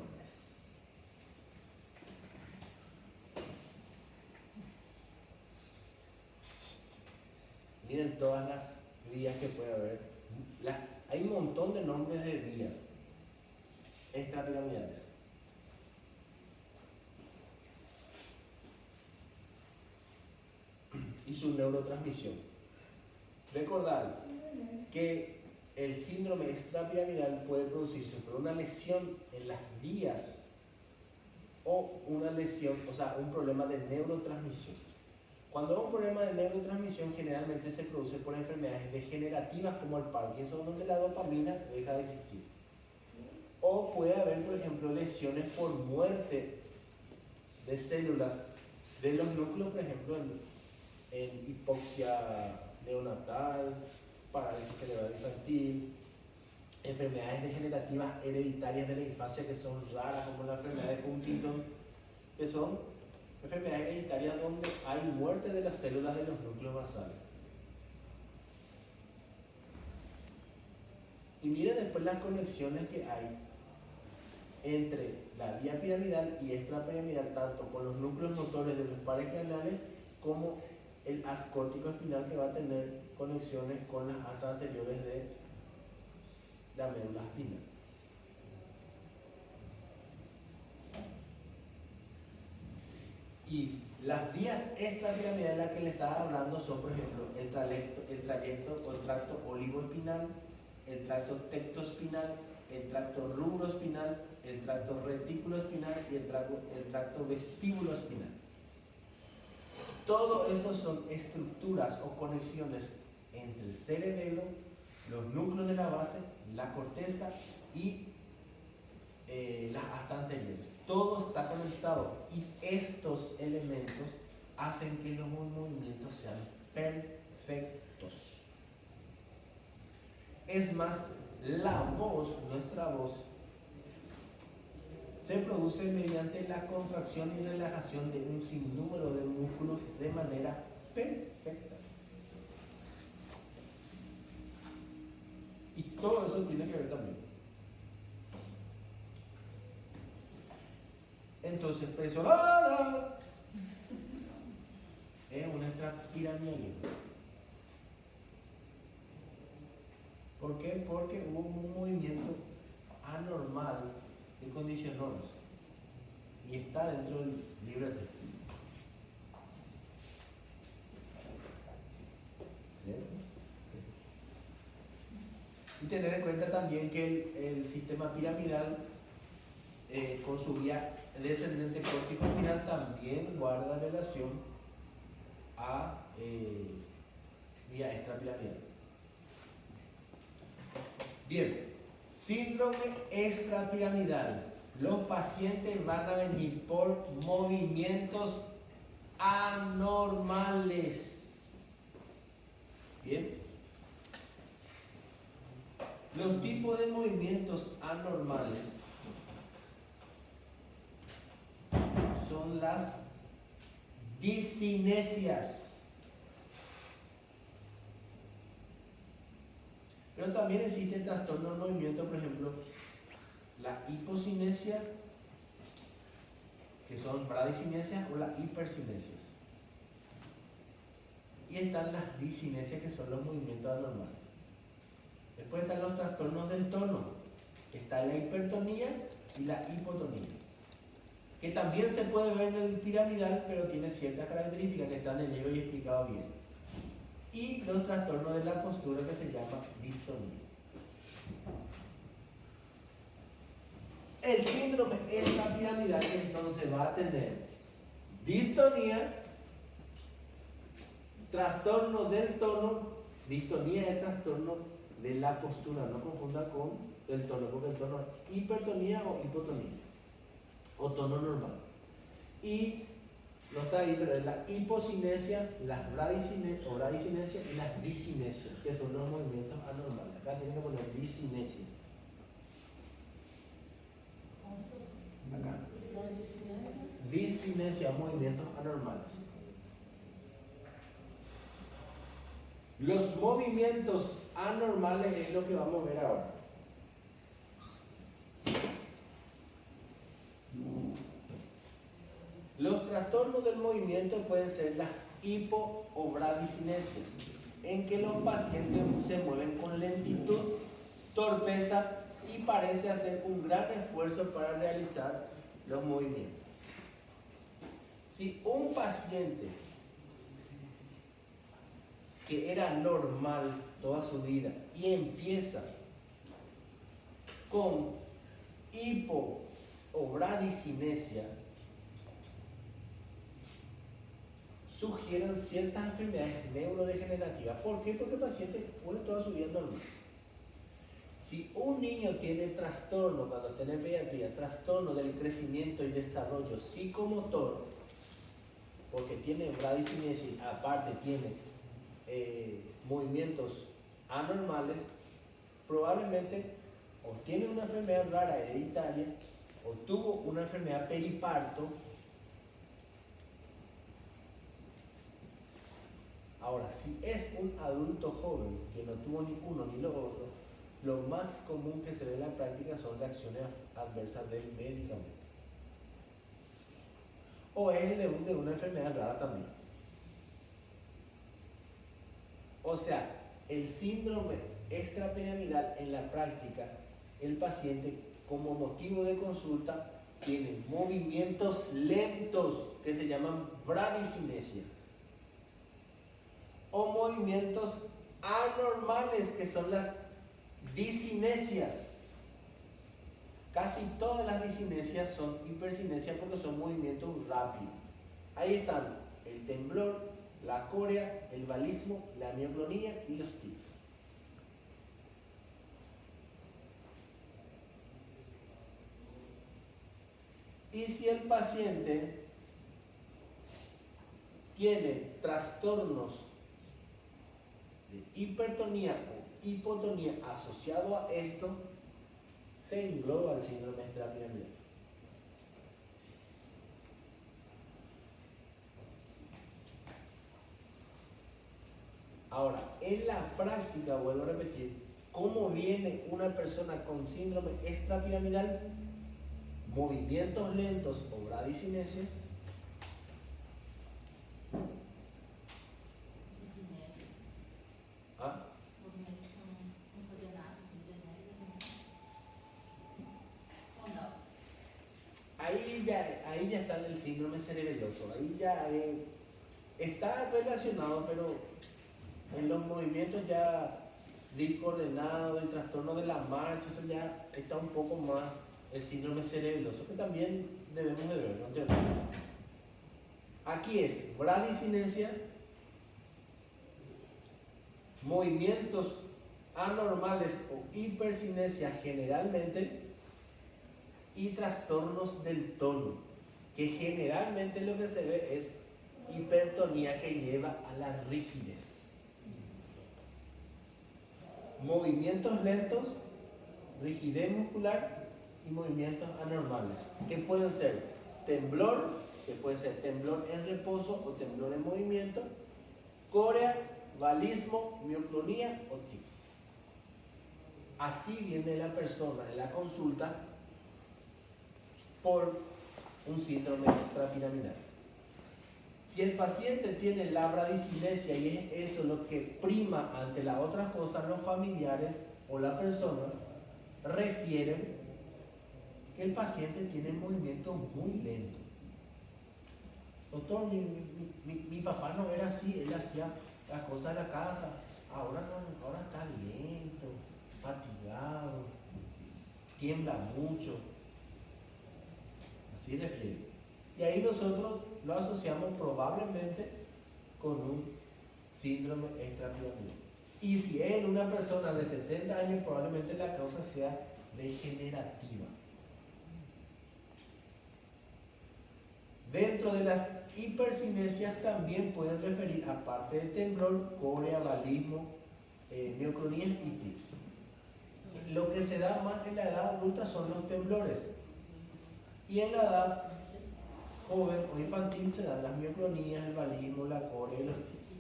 Miren todas las vías que puede haber. Hay un montón de nombres de vías extrapiramidales. Y su neurotransmisión. Recordar que el síndrome extrapiramidal puede producirse por una lesión en las vías o una lesión, o sea, un problema de neurotransmisión. Cuando hay un problema de neurotransmisión, generalmente se produce por enfermedades degenerativas como el Parkinson, donde la dopamina deja de existir. O puede haber, por ejemplo, lesiones por muerte de células de los núcleos, por ejemplo, en hipoxia neonatal, parálisis cerebral infantil, enfermedades degenerativas hereditarias de la infancia que son raras, como la enfermedad de Huntington, que son enfermedades hereditarias donde hay muerte de las células de los núcleos basales. Y miren después las conexiones que hay entre la vía piramidal y extrapiramidal, tanto con los núcleos motores de los pares craneales como el ascórtico espinal, que va a tener conexiones con las astas anteriores de la médula espinal. Y las vías extrapiramidales de las que le estaba hablando son, por ejemplo, el trayecto o el tracto olivoespinal, el tracto tectoespinal, el tracto rubroespinal, el tracto reticuloespinal y el tracto vestíbuloespinal. Todo eso son estructuras o conexiones entre el cerebelo, los núcleos de la base, la corteza y las astas anteriores. Todo está conectado y estos elementos hacen que los movimientos sean perfectos. Es más, la voz, nuestra voz, se produce mediante la contracción y relajación de un sinnúmero de músculos de manera perfecta. Y todo eso tiene que ver también. Entonces, presionada es un extrapiramidalismo. ¿Por qué? Porque hubo un movimiento anormal que condicionó eso. Y está dentro del libro de texto. Y tener en cuenta también que el sistema piramidal, con su vía descendente córtico espinal, también guarda relación a vía extrapiramidal. Bien, síndrome extrapiramidal. Los pacientes van a venir por movimientos anormales. Bien. Los tipos de movimientos anormales son las discinesias. Pero también existe el trastorno del movimiento, por ejemplo, la hipocinesia, que son bradicinesia, o la hipercinesias. Y están las discinesias, que son los movimientos anormales. Después están los trastornos del tono. Está la hipertonía y la hipotonía, que también se puede ver en el piramidal, pero tiene ciertas características que están en el libro y explicado bien. Y los trastornos de la postura, que se llama distonía. El síndrome extrapiramidal entonces va a tener distonía, trastorno del tono. Distonía es trastorno de la postura, no confunda con el tono, porque el tono es hipertonía o hipotonía, o tono normal. Y no está ahí, pero es la hipocinesia, las bradicinesia y las discinesias, que son los movimientos anormales. Acá tienen que poner discinesia. Acá. Discinesia, movimientos anormales. Los movimientos anormales es lo que vamos a ver ahora. Los trastornos del movimiento pueden ser las hipo o bradicinesias, en que los pacientes se mueven con lentitud, torpeza y parece hacer un gran esfuerzo para realizar los movimientos. Si un paciente que era normal toda su vida y empieza con hipo o bradicinesia, sugieren ciertas enfermedades neurodegenerativas. ¿Por qué? Porque el paciente fue toda su vida normal. Si un niño tiene trastorno, cuando está en pediatría, trastorno del crecimiento y desarrollo psicomotor, porque tiene bradicinesia y aparte tiene movimientos anormales, probablemente o tiene una enfermedad rara hereditaria o tuvo una enfermedad periparto. Ahora, si es un adulto joven que no tuvo ni uno ni lo otro, lo más común que se ve en la práctica son reacciones adversas del medicamento. O es el debut de una enfermedad rara también. O sea, el síndrome extrapiramidal en la práctica, el paciente como motivo de consulta tiene movimientos lentos que se llaman bradicinesia, o movimientos anormales que son las dicinesias. Casi todas las dicinesias son hipercinesia porque son movimientos rápidos. Ahí están el temblor, la corea, el valismo, la mioclonía y los tics. Y si el paciente tiene trastornos de hipertonía o hipotonía asociado a esto, se engloba el síndrome extrapiramidal. Ahora, en la práctica, vuelvo a repetir, ¿cómo viene una persona con síndrome extrapiramidal? Movimientos lentos o bradicinesia, ahí ya está el síndrome cerebeloso, ahí ya está relacionado, pero en los movimientos ya discoordenado y trastorno de la marcha, eso ya está un poco más el síndrome cerebeloso, que también debemos de ver, ¿no? Aquí es bradicinesia, movimientos anormales o hipercinesia generalmente, y trastornos del tono, que generalmente lo que se ve es hipertonía que lleva a la rigidez. Movimientos lentos, rigidez muscular y movimientos anormales, que pueden ser temblor, que puede ser temblor en reposo o temblor en movimiento, corea, valismo, mioclonía o tics. Así viene la persona en la consulta por un síndrome extrapiramidal. Si el paciente tiene la bradicinesia y es eso lo que prima ante las otras cosas, los familiares o la persona refieren que el paciente tiene movimientos muy lentos. Doctor, mi papá no era así, él hacía las cosas de la casa, ahora no, ahora está lento, fatigado, tiembla mucho. Así refiere. Y ahí nosotros lo asociamos probablemente con un síndrome extrapiramidal. Y si es en una persona de 70 años, probablemente la causa sea degenerativa. Dentro de las hipercinesias también pueden referir, aparte de temblor, corea, valismo, mioclonía y tics. Lo que se da más en la edad adulta son los temblores. Y en la edad joven o infantil se dan las mioclonías, el valismo, la corea y los tics.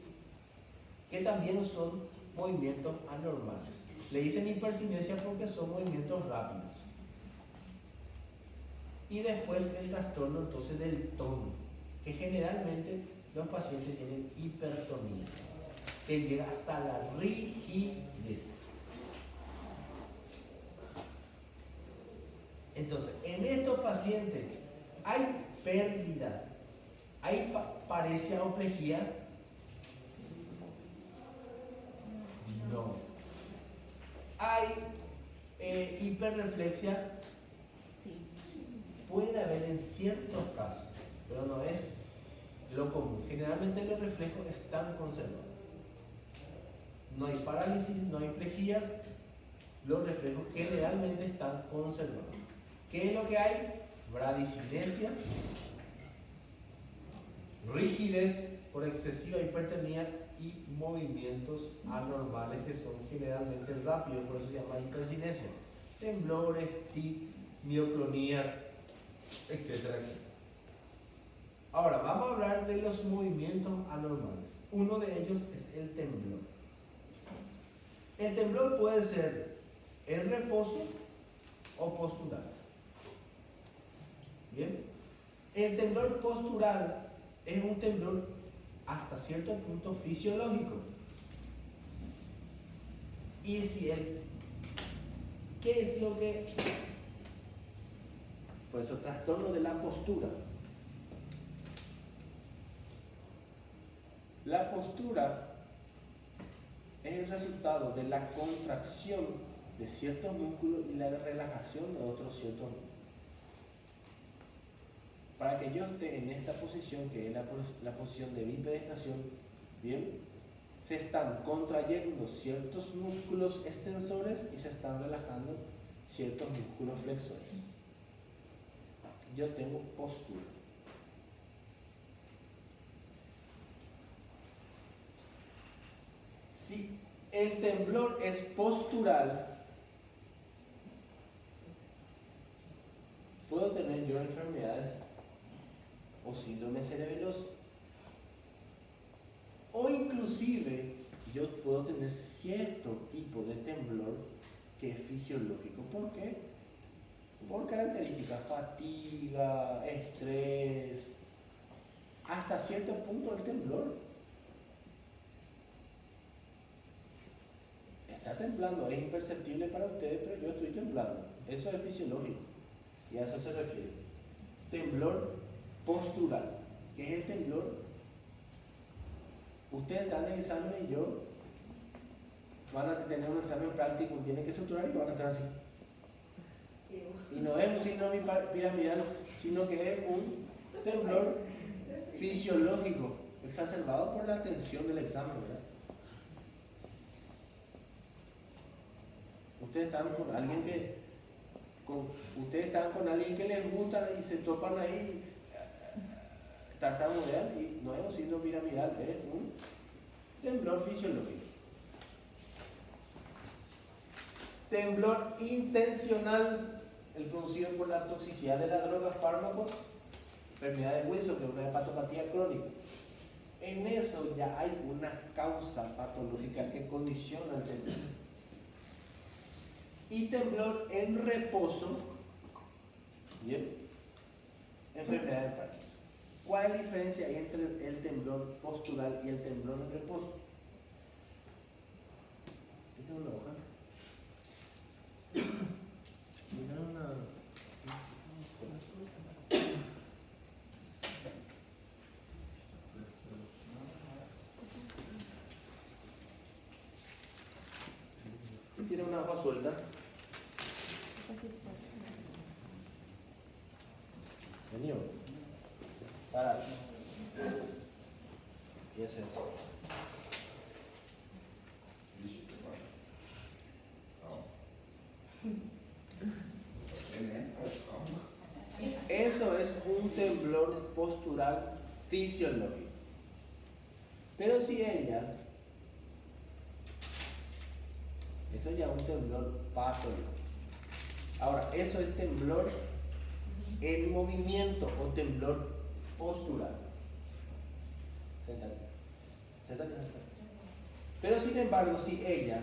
que también son movimientos anormales. Le dicen hipercinesia porque son movimientos rápidos. Y después el trastorno entonces del tono, que generalmente los pacientes tienen hipertonía, que llega hasta la rigidez. Entonces, en estos pacientes hay pérdida, hay paresia o plejía. No. Hay hiperreflexia. Puede haber en ciertos casos, pero no es lo común. Generalmente los reflejos están conservados. No hay parálisis, no hay plejías. Los reflejos generalmente están conservados. ¿Qué es lo que hay? Bradicinesia, rigidez por excesiva hipertonía y movimientos anormales que son generalmente rápidos, por eso se llama hipercinesia. Temblores, mioclonías, etcétera, etcétera. Ahora, vamos a hablar de los movimientos anormales. Uno de ellos es el temblor. El temblor puede ser en reposo o postural. Bien. El temblor postural es un temblor hasta cierto punto fisiológico. Y si ¿qué es lo que? Por eso, trastorno de la postura. La postura es el resultado de la contracción de ciertos músculos y la relajación de otros ciertos músculos. Para que yo esté en esta posición, que es la posición de bipedestación, bien, se están contrayendo ciertos músculos extensores y se están relajando ciertos músculos flexores. Yo tengo postura. Si el temblor es postural, puedo tener yo enfermedades o síndrome cerebeloso, o inclusive yo puedo tener cierto tipo de temblor que es fisiológico. ¿Por qué? Por características, fatiga, estrés, hasta cierto punto el temblor. Está temblando, es imperceptible para ustedes, pero yo estoy temblando. Eso es fisiológico y a eso se refiere. Temblor postural. ¿Qué es el temblor? Ustedes están en el examen y yo van a tener un examen práctico, tienen que suturar y van a estar así. Y no es un síndrome piramidal, sino que es un temblor fisiológico exacerbado por la tensión del examen, ¿verdad? Ustedes están con alguien que les gusta y se topan ahí, tartamudean, y no es un síndrome piramidal, es un temblor fisiológico. Temblor intencional, el producido por la toxicidad de las drogas, fármacos, enfermedad de Wilson, que es una hepatopatía crónica. En eso ya hay una causa patológica que condiciona el temblor. Y temblor en reposo, ¿bien? Enfermedad de Parkinson. ¿Cuál es la diferencia entre el temblor postural y el temblor en reposo? ¿Esta es una hoja? Tiene una hoja suelta. Señor, para. ¿Qué es eso? Eso es un temblor postural fisiológico. Pero si ella, eso ya es un temblor patológico. Ahora, eso es temblor en movimiento o temblor postural. Séntate. Séntate, séntate. Pero sin embargo, si ella,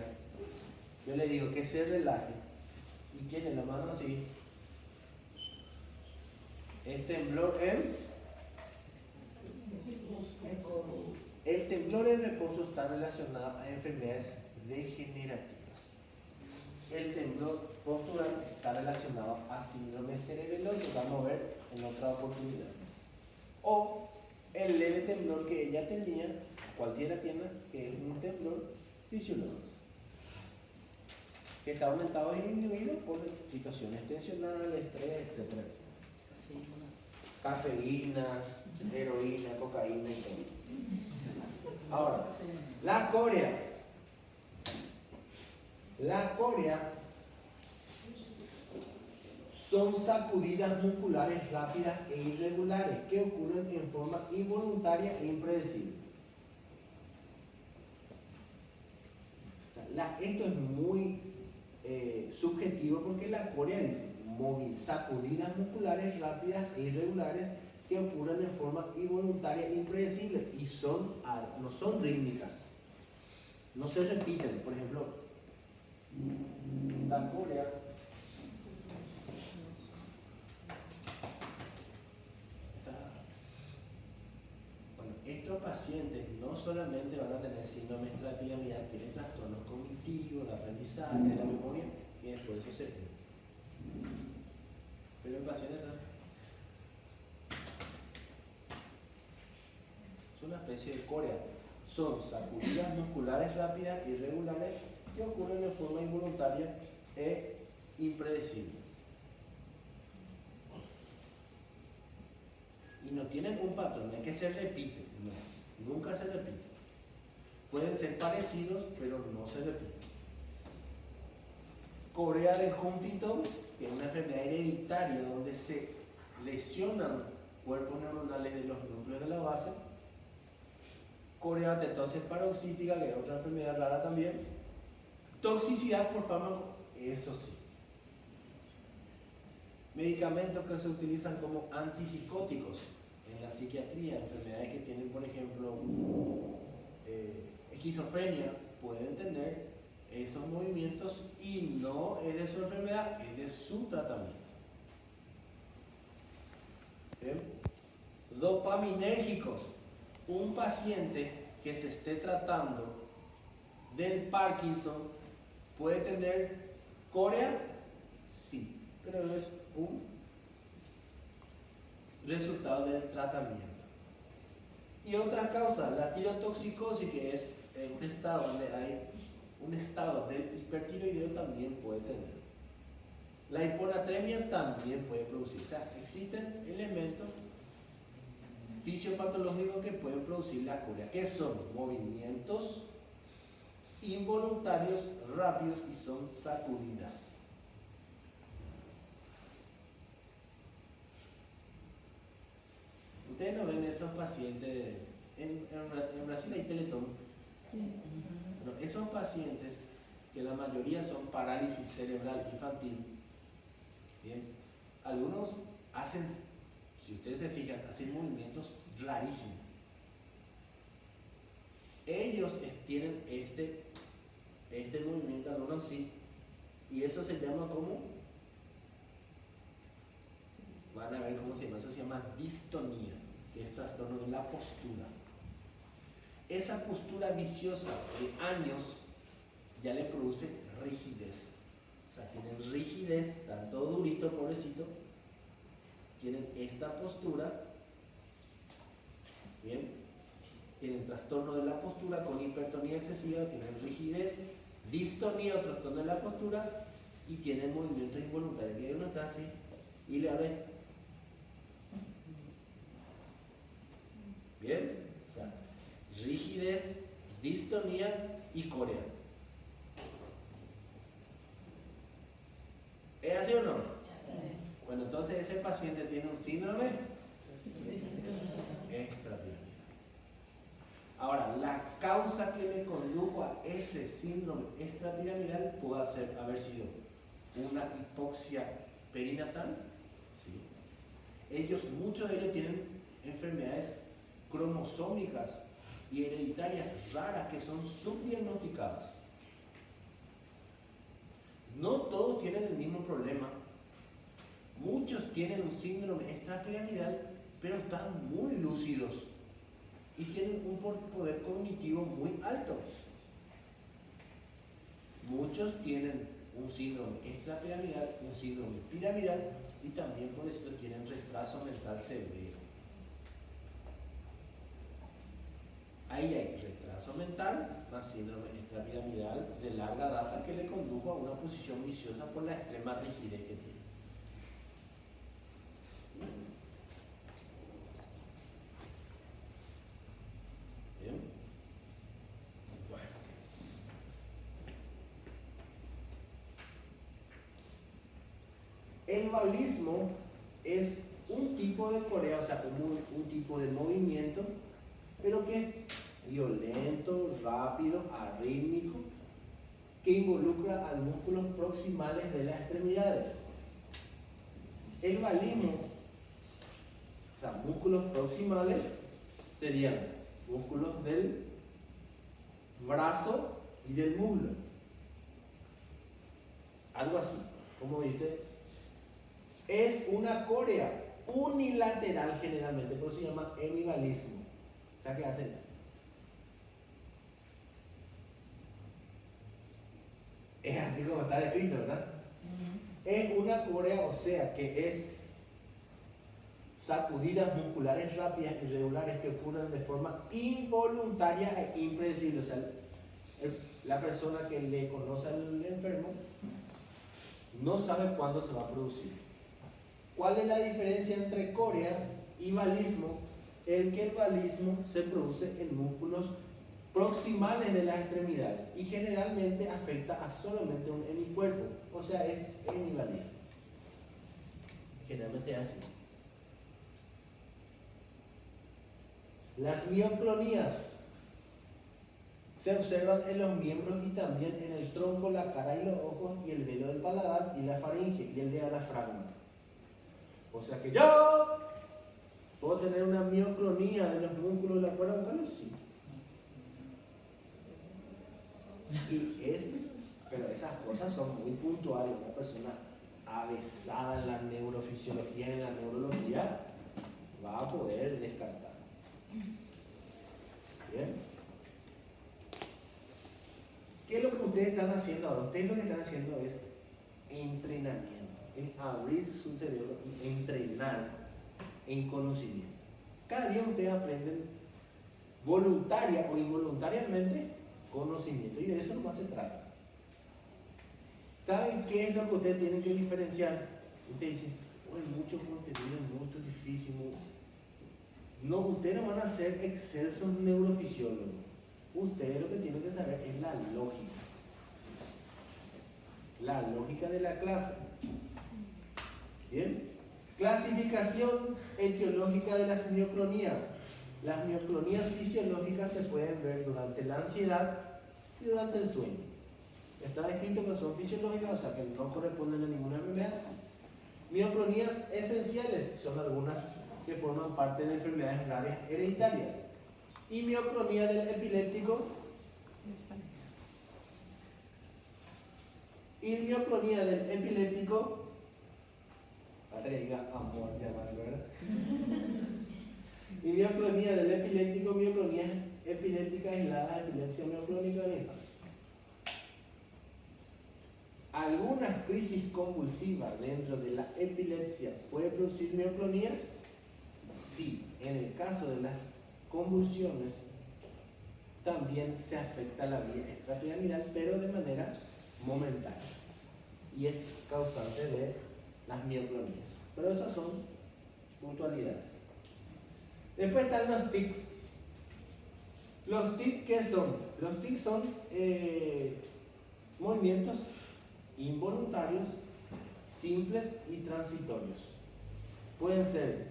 yo le digo que se relaje y tiene la mano así, es temblor el temblor en reposo está relacionado a enfermedades degenerativas. El temblor postural está relacionado a síndrome cerebeloso, vamos a ver en otra oportunidad. O el leve temblor que ella tenía, cualquiera tiene, que es un temblor fisiológico, que está aumentado o disminuido por situaciones tensionales, estrés, etcétera, etcétera. Cafeína, heroína, cocaína y todo. Ahora, la corea. La corea son sacudidas musculares rápidas e irregulares que ocurren en forma involuntaria e impredecible. Esto es muy subjetivo porque la corea dice sacudidas musculares rápidas e irregulares que ocurren en forma involuntaria e impredecible y no son rítmicas, no se repiten. Por ejemplo, la corea estos pacientes no solamente van a tener síndrome extrapiramidal, tienen trastornos cognitivos, de aprendizaje, de la memoria, y después eso se ve. Pero el paciente es una especie de corea. Son sacudidas musculares rápidas y irregulares que ocurren de forma involuntaria e impredecible. Y no tienen un patrón, no es que se repiten, no, nunca se repiten. Pueden ser parecidos, pero no se repiten. Corea de Huntington, que es una enfermedad hereditaria donde se lesionan cuerpos neuronales de los núcleos de la base. Corea de tetosis paroxística, que es otra enfermedad rara también. Toxicidad por fármaco, eso sí. Medicamentos que se utilizan como antipsicóticos en la psiquiatría, enfermedades que tienen, por ejemplo, esquizofrenia, pueden tener esos movimientos y no es de su enfermedad, es de su tratamiento. ¿Bien? Dopaminérgicos. Un paciente que se esté tratando del Parkinson puede tener corea, sí, pero es un resultado del tratamiento. Y otras causas, la tirotoxicosis, que es un estado donde hay un estado del hipertiroideo, también puede tener. La hiponatremia también puede producir. O sea, existen elementos fisiopatológicos que pueden producir la corea, que son movimientos involuntarios rápidos y son sacudidas. Ustedes no ven esos pacientes, en Brasil hay Teletón. Sí. Bueno, esos pacientes, que la mayoría son parálisis cerebral infantil, bien, algunos hacen, si ustedes se fijan, hacen movimientos rarísimos. Ellos tienen este movimiento, algunos sí, y eso se llama como, van a ver cómo se llama, eso se llama distonía, que es trastorno de la postura. Esa postura viciosa de años ya le produce rigidez. O sea, tienen rigidez, están todo durito, pobrecito. Tienen esta postura, bien, tienen trastorno de la postura con hipertonía excesiva, tienen rigidez, distonía o trastorno de la postura y tienen movimientos involuntarios. Que uno está así y le abre. Bien, o sea, rigidez, distonía y corea. ¿Es así o no? Bueno, entonces ese paciente tiene un síndrome extrapiramidal. Ahora, la causa que le condujo a ese síndrome extrapiramidal puede haber sido una hipoxia perinatal. ¿Sí? Muchos de ellos tienen enfermedades cromosómicas y hereditarias raras que son subdiagnosticadas. No todos tienen el mismo problema. Muchos tienen un síndrome extrapiramidal, pero están muy lúcidos y tienen un poder cognitivo muy alto. Muchos tienen un síndrome extrapiramidal, un síndrome piramidal y también por eso tienen retraso mental severo. Ahí hay retraso mental más síndrome extrapiramidal de larga data que le condujo a una posición viciosa por la extrema rigidez que tiene. Bien. Bueno. El balismo es un tipo de corea, o sea, un tipo de movimiento, pero que es violento, rápido, arrítmico, que involucra a los músculos proximales de las extremidades. El balismo, o sea, músculos proximales serían músculos del brazo y del muslo. Algo así, como dice, es una corea unilateral generalmente, por eso se llama hemibalismo. O sea, ¿qué hace? Es así como está descrito, ¿verdad? Es una corea, o sea, que es sacudidas musculares rápidas y regulares que ocurren de forma involuntaria e impredecible. O sea, la persona que le conoce al enfermo no sabe cuándo se va a producir. ¿Cuál es la diferencia entre corea y balismo? El que el balismo se produce en músculos proximales de las extremidades y generalmente afecta a solamente un hemicuerpo, o sea, es hemibalismo. Generalmente es así. Las mioclonías se observan en los miembros y también en el tronco, la cara y los ojos y el velo del paladar y la faringe y el diafragma. O sea que yo puedo tener una mioclonía de los músculos de la cuerda vocal, sí. Pero esas cosas son muy puntuales. Una persona avesada en la neurofisiología y en la neurología va a poder descartar. Bien. ¿Qué es lo que ustedes están haciendo ahora? Ustedes lo que están haciendo es entrenamiento, es abrir su cerebro y entrenar en conocimiento. Cada día ustedes aprenden voluntaria o involuntariamente conocimiento y de eso nomás se trata. ¿Saben qué es lo que ustedes tienen que diferenciar? Ustedes dicen, hay mucho contenido, mucho difícil. No, ustedes no van a ser excelsos neurofisiólogos. Ustedes lo que tienen que saber es la lógica. La lógica de la clase. ¿Bien? Clasificación etiológica de las mioclonías. Las mioclonías fisiológicas se pueden ver durante la ansiedad y durante el sueño. Está descrito que son fisiológicas, o sea que no corresponden a ninguna enfermedad. Mioclonías esenciales son algunas que forman parte de enfermedades raras hereditarias. Y mioclonía del epiléptico. Y mioclonía del epiléptico. Para que le diga amor, llamarlo, ¿verdad? Y mioclonía del epiléptico, mioclonía epiléptica aislada, epilepsia mioclónica de la infancia. ¿Algunas crisis convulsivas dentro de la epilepsia puede producir mioclonías? Sí, en el caso de las convulsiones también se afecta la vía extrapiramidal, pero de manera momentánea y es causante de las mioclonías. Pero esas son puntualidades. Después están los tics. ¿Los tics qué son? Los tics son movimientos involuntarios, simples y transitorios. Pueden ser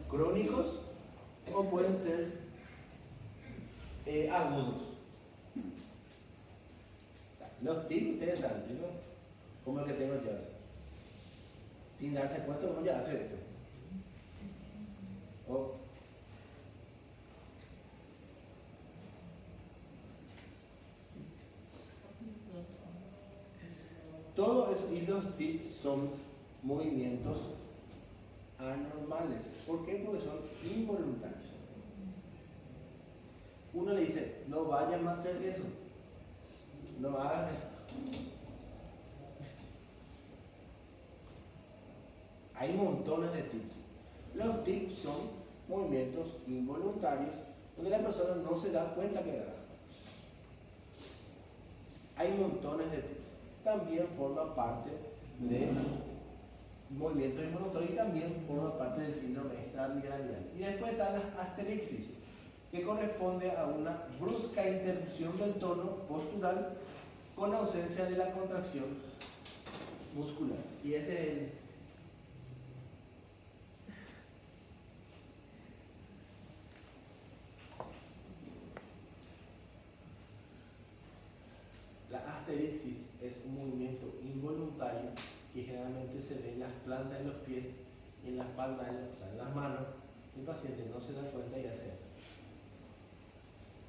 crónicos o pueden ser agudos. Los tics, ustedes saben, ¿no? Como el que tengo yo. Sin darse cuenta, uno ya hace esto. Todo eso, y los tics son movimientos anormales. ¿Por qué? Porque son involuntarios. Uno le dice, no vayas más a hacer eso, no hagas eso. Hay montones de tics. Los tics son movimientos involuntarios donde la persona no se da cuenta que haga. Hay montones de tics. También forma parte de movimientos involuntarios y también forma parte del síndrome extrapiramidal. Y después está la asterixis, que corresponde a una brusca interrupción del tono postural con ausencia de la contracción muscular. Y ese es el... La asterixis es un movimiento involuntario que generalmente se ve en las plantas de los pies y en las palmas, o sea, en las manos. El paciente no se da cuenta y hace esto.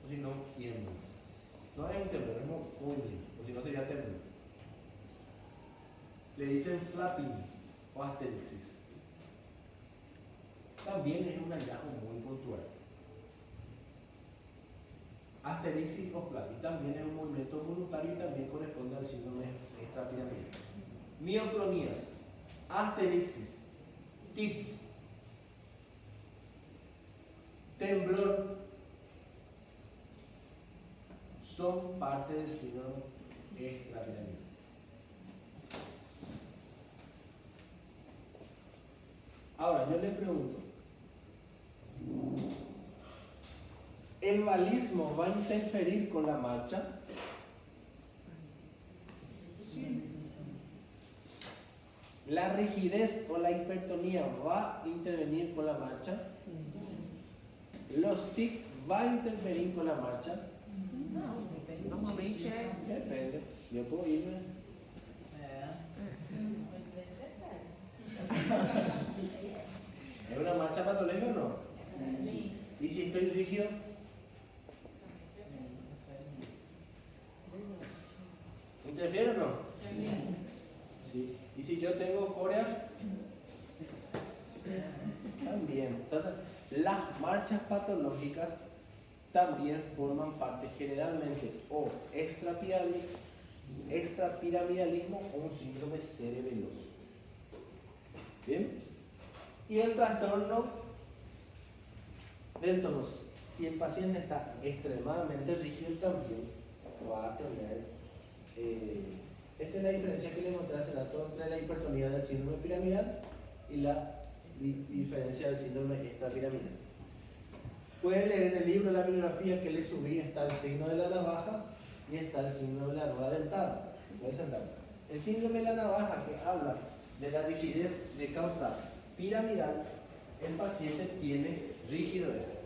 O si no, tiembla. No es un temblor, es muy lindo, o si no sería temblor. Le dicen flapping o asterixis. También es un hallazgo muy puntual. Asterixis o flapping también es un movimiento voluntario y también corresponde al síndrome extrapiramidal. Mioclonías, asterixis, tics, temblor son parte del síndrome extrapiramidal. Ahora, yo le pregunto, ¿el balismo va a interferir con la marcha? Sí. ¿La rigidez o la hipertonía va a intervenir con la marcha? Sí. ¿Los tics va a interferir con la marcha? No, depende. Normalmente é. Depende. Eu vou ir, né? ¿Es una marcha patológica o no? Sí. ¿Y si estoy rígido? ¿Interfiere o no? Sí. ¿Y si yo tengo corea? También. Entonces, las marchas patológicas también forman parte generalmente o extrapiramidalismo o un síndrome cerebeloso. ¿Bien? Y el trastorno del tono, si el paciente está extremadamente rígido, también va a tener, esta es la diferencia que le encontré hace rato entre la hipertonía del síndrome piramidal y la diferencia del síndrome extrapiramidal. Pueden leer en el libro, la bibliografía que le subí, está el signo de la navaja y está el signo de la rueda dentada. El síndrome de la navaja, que habla de la rigidez de causa piramidal, el paciente tiene rígido esto.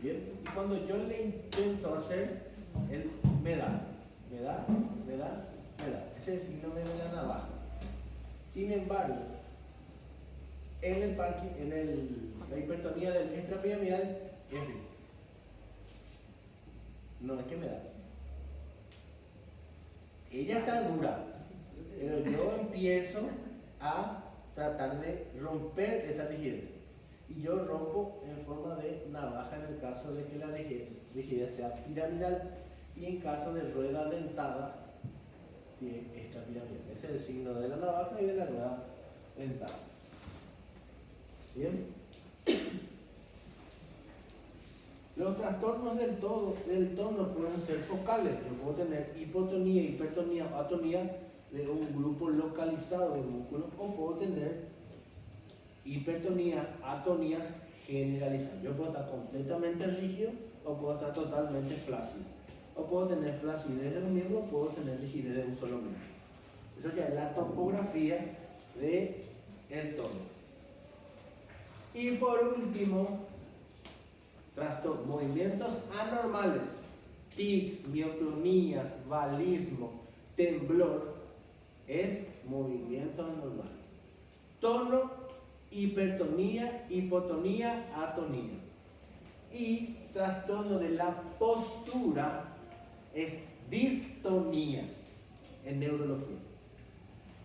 Bien, y cuando yo le intento hacer, él me da. Ese es el síndrome de la navaja. Sin embargo, en la hipertonía del extrapiramidal es rígido. No es que me da. Ella está dura, pero yo empiezo a tratar de romper esa rigidez. Y yo rompo en forma de navaja en el caso de que la rigidez sea piramidal y en caso de rueda dentada, si es extrapiramidal. Ese es el signo de la navaja y de la rueda dentada. Bien. Los trastornos del tono pueden ser focales. Yo puedo tener hipotonía, hipertonía o atonía de un grupo localizado de músculos, o puedo tener hipertonía, atonías generalizadas. Yo puedo estar completamente rígido o puedo estar totalmente flácido. O puedo tener flacidez de un miembro o puedo tener rigidez de un solo miembro. Eso ya es la topografía del tono. Y por último, movimientos anormales, tics, mioclonías, balismo, temblor, es movimiento anormal. Tono, hipertonía, hipotonía, atonía. Y trastorno de la postura es distonía. en neurología.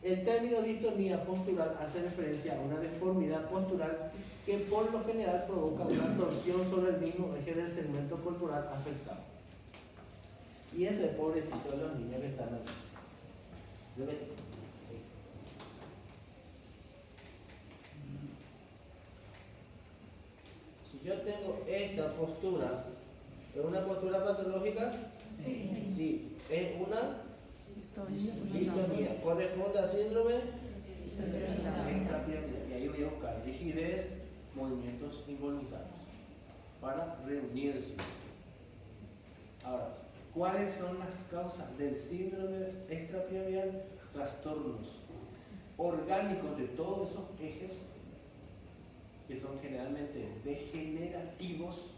El término distonía postural hace referencia a una deformidad postural que por lo general provoca una torsión sobre el mismo eje del segmento corporal afectado. Y ese pobrecito de los niños que están aquí. Si yo tengo esta postura, ¿es una postura patológica? Sí. Sí. ¿Es una Distonía. distonía? ¿Corresponde al síndrome Extrapiramidal. extrapiramidal? Y ahí voy a buscar rigidez, movimientos involuntarios para reunir el síndrome. Ahora, ¿cuáles son las causas del síndrome extrapiramidal? Trastornos orgánicos de todos esos ejes que son generalmente degenerativos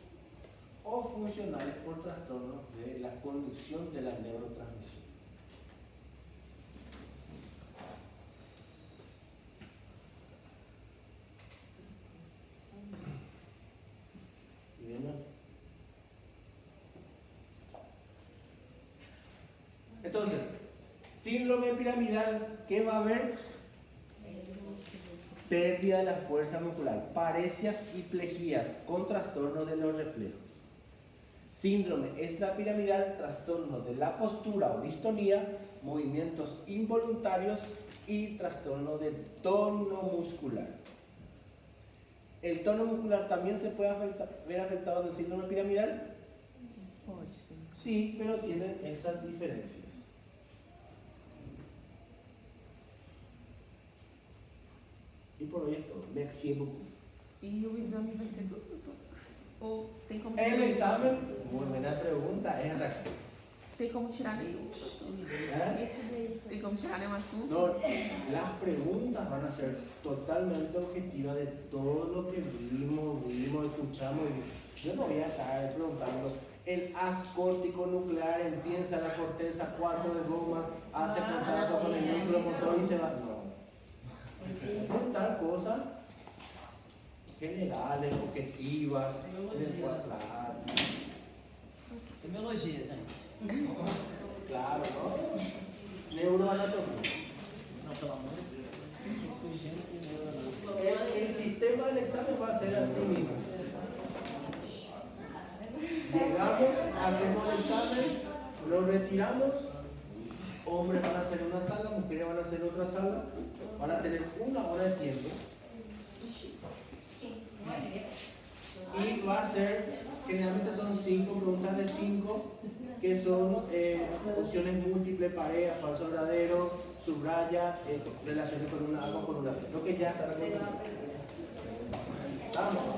o funcionales por trastornos de la conducción de la neurotransmisión. ¿Y viendo? Entonces, síndrome piramidal, ¿qué va a haber? Pérdida de la fuerza muscular, paresias y plejías con trastorno de los reflejos. Síndrome extrapiramidal, trastorno de la postura o distonía, movimientos involuntarios y trastorno del tono muscular. ¿El tono muscular también se puede ver afectado en el síndrome piramidal? Pode ser. Sí, pero tienen esas diferencias. E por hoje é todo. Merci beaucoup. E o exame vai ser tudo? Ou tem como El examen, muy buena pregunta, es Raquel. Tem como tirar nenhum? ¿Eh? Tem como tirar nenhum assunto? No, las preguntas van a ser totalmente objetivas de todo lo que vimos, escuchamos. Y yo no voy a estar preguntando, el haz córtico nuclear empieza la corteza 4 de goma, hace contacto con el núcleo motor y se va. No. Preguntar cosas generales, objetivas, del cual, claro. Semiologia, gente. Claro, ¿no? Neuroanatomía. Não, pelo amor de Deus. Estou fugindo aqui, neuroanatomia. El sistema del examen va a ser así mismo. Llegamos, hacemos el examen, lo retiramos. Hombres van a hacer una sala, mujeres van a hacer otra sala. Van a tener 1 hora de tiempo. Y va a ser, generalmente son 5 preguntas de 5, que son opciones múltiples, pareja, falso verdadero, subraya, relaciones con una A o con una B. Lo que ya está acostumbrado. Vamos.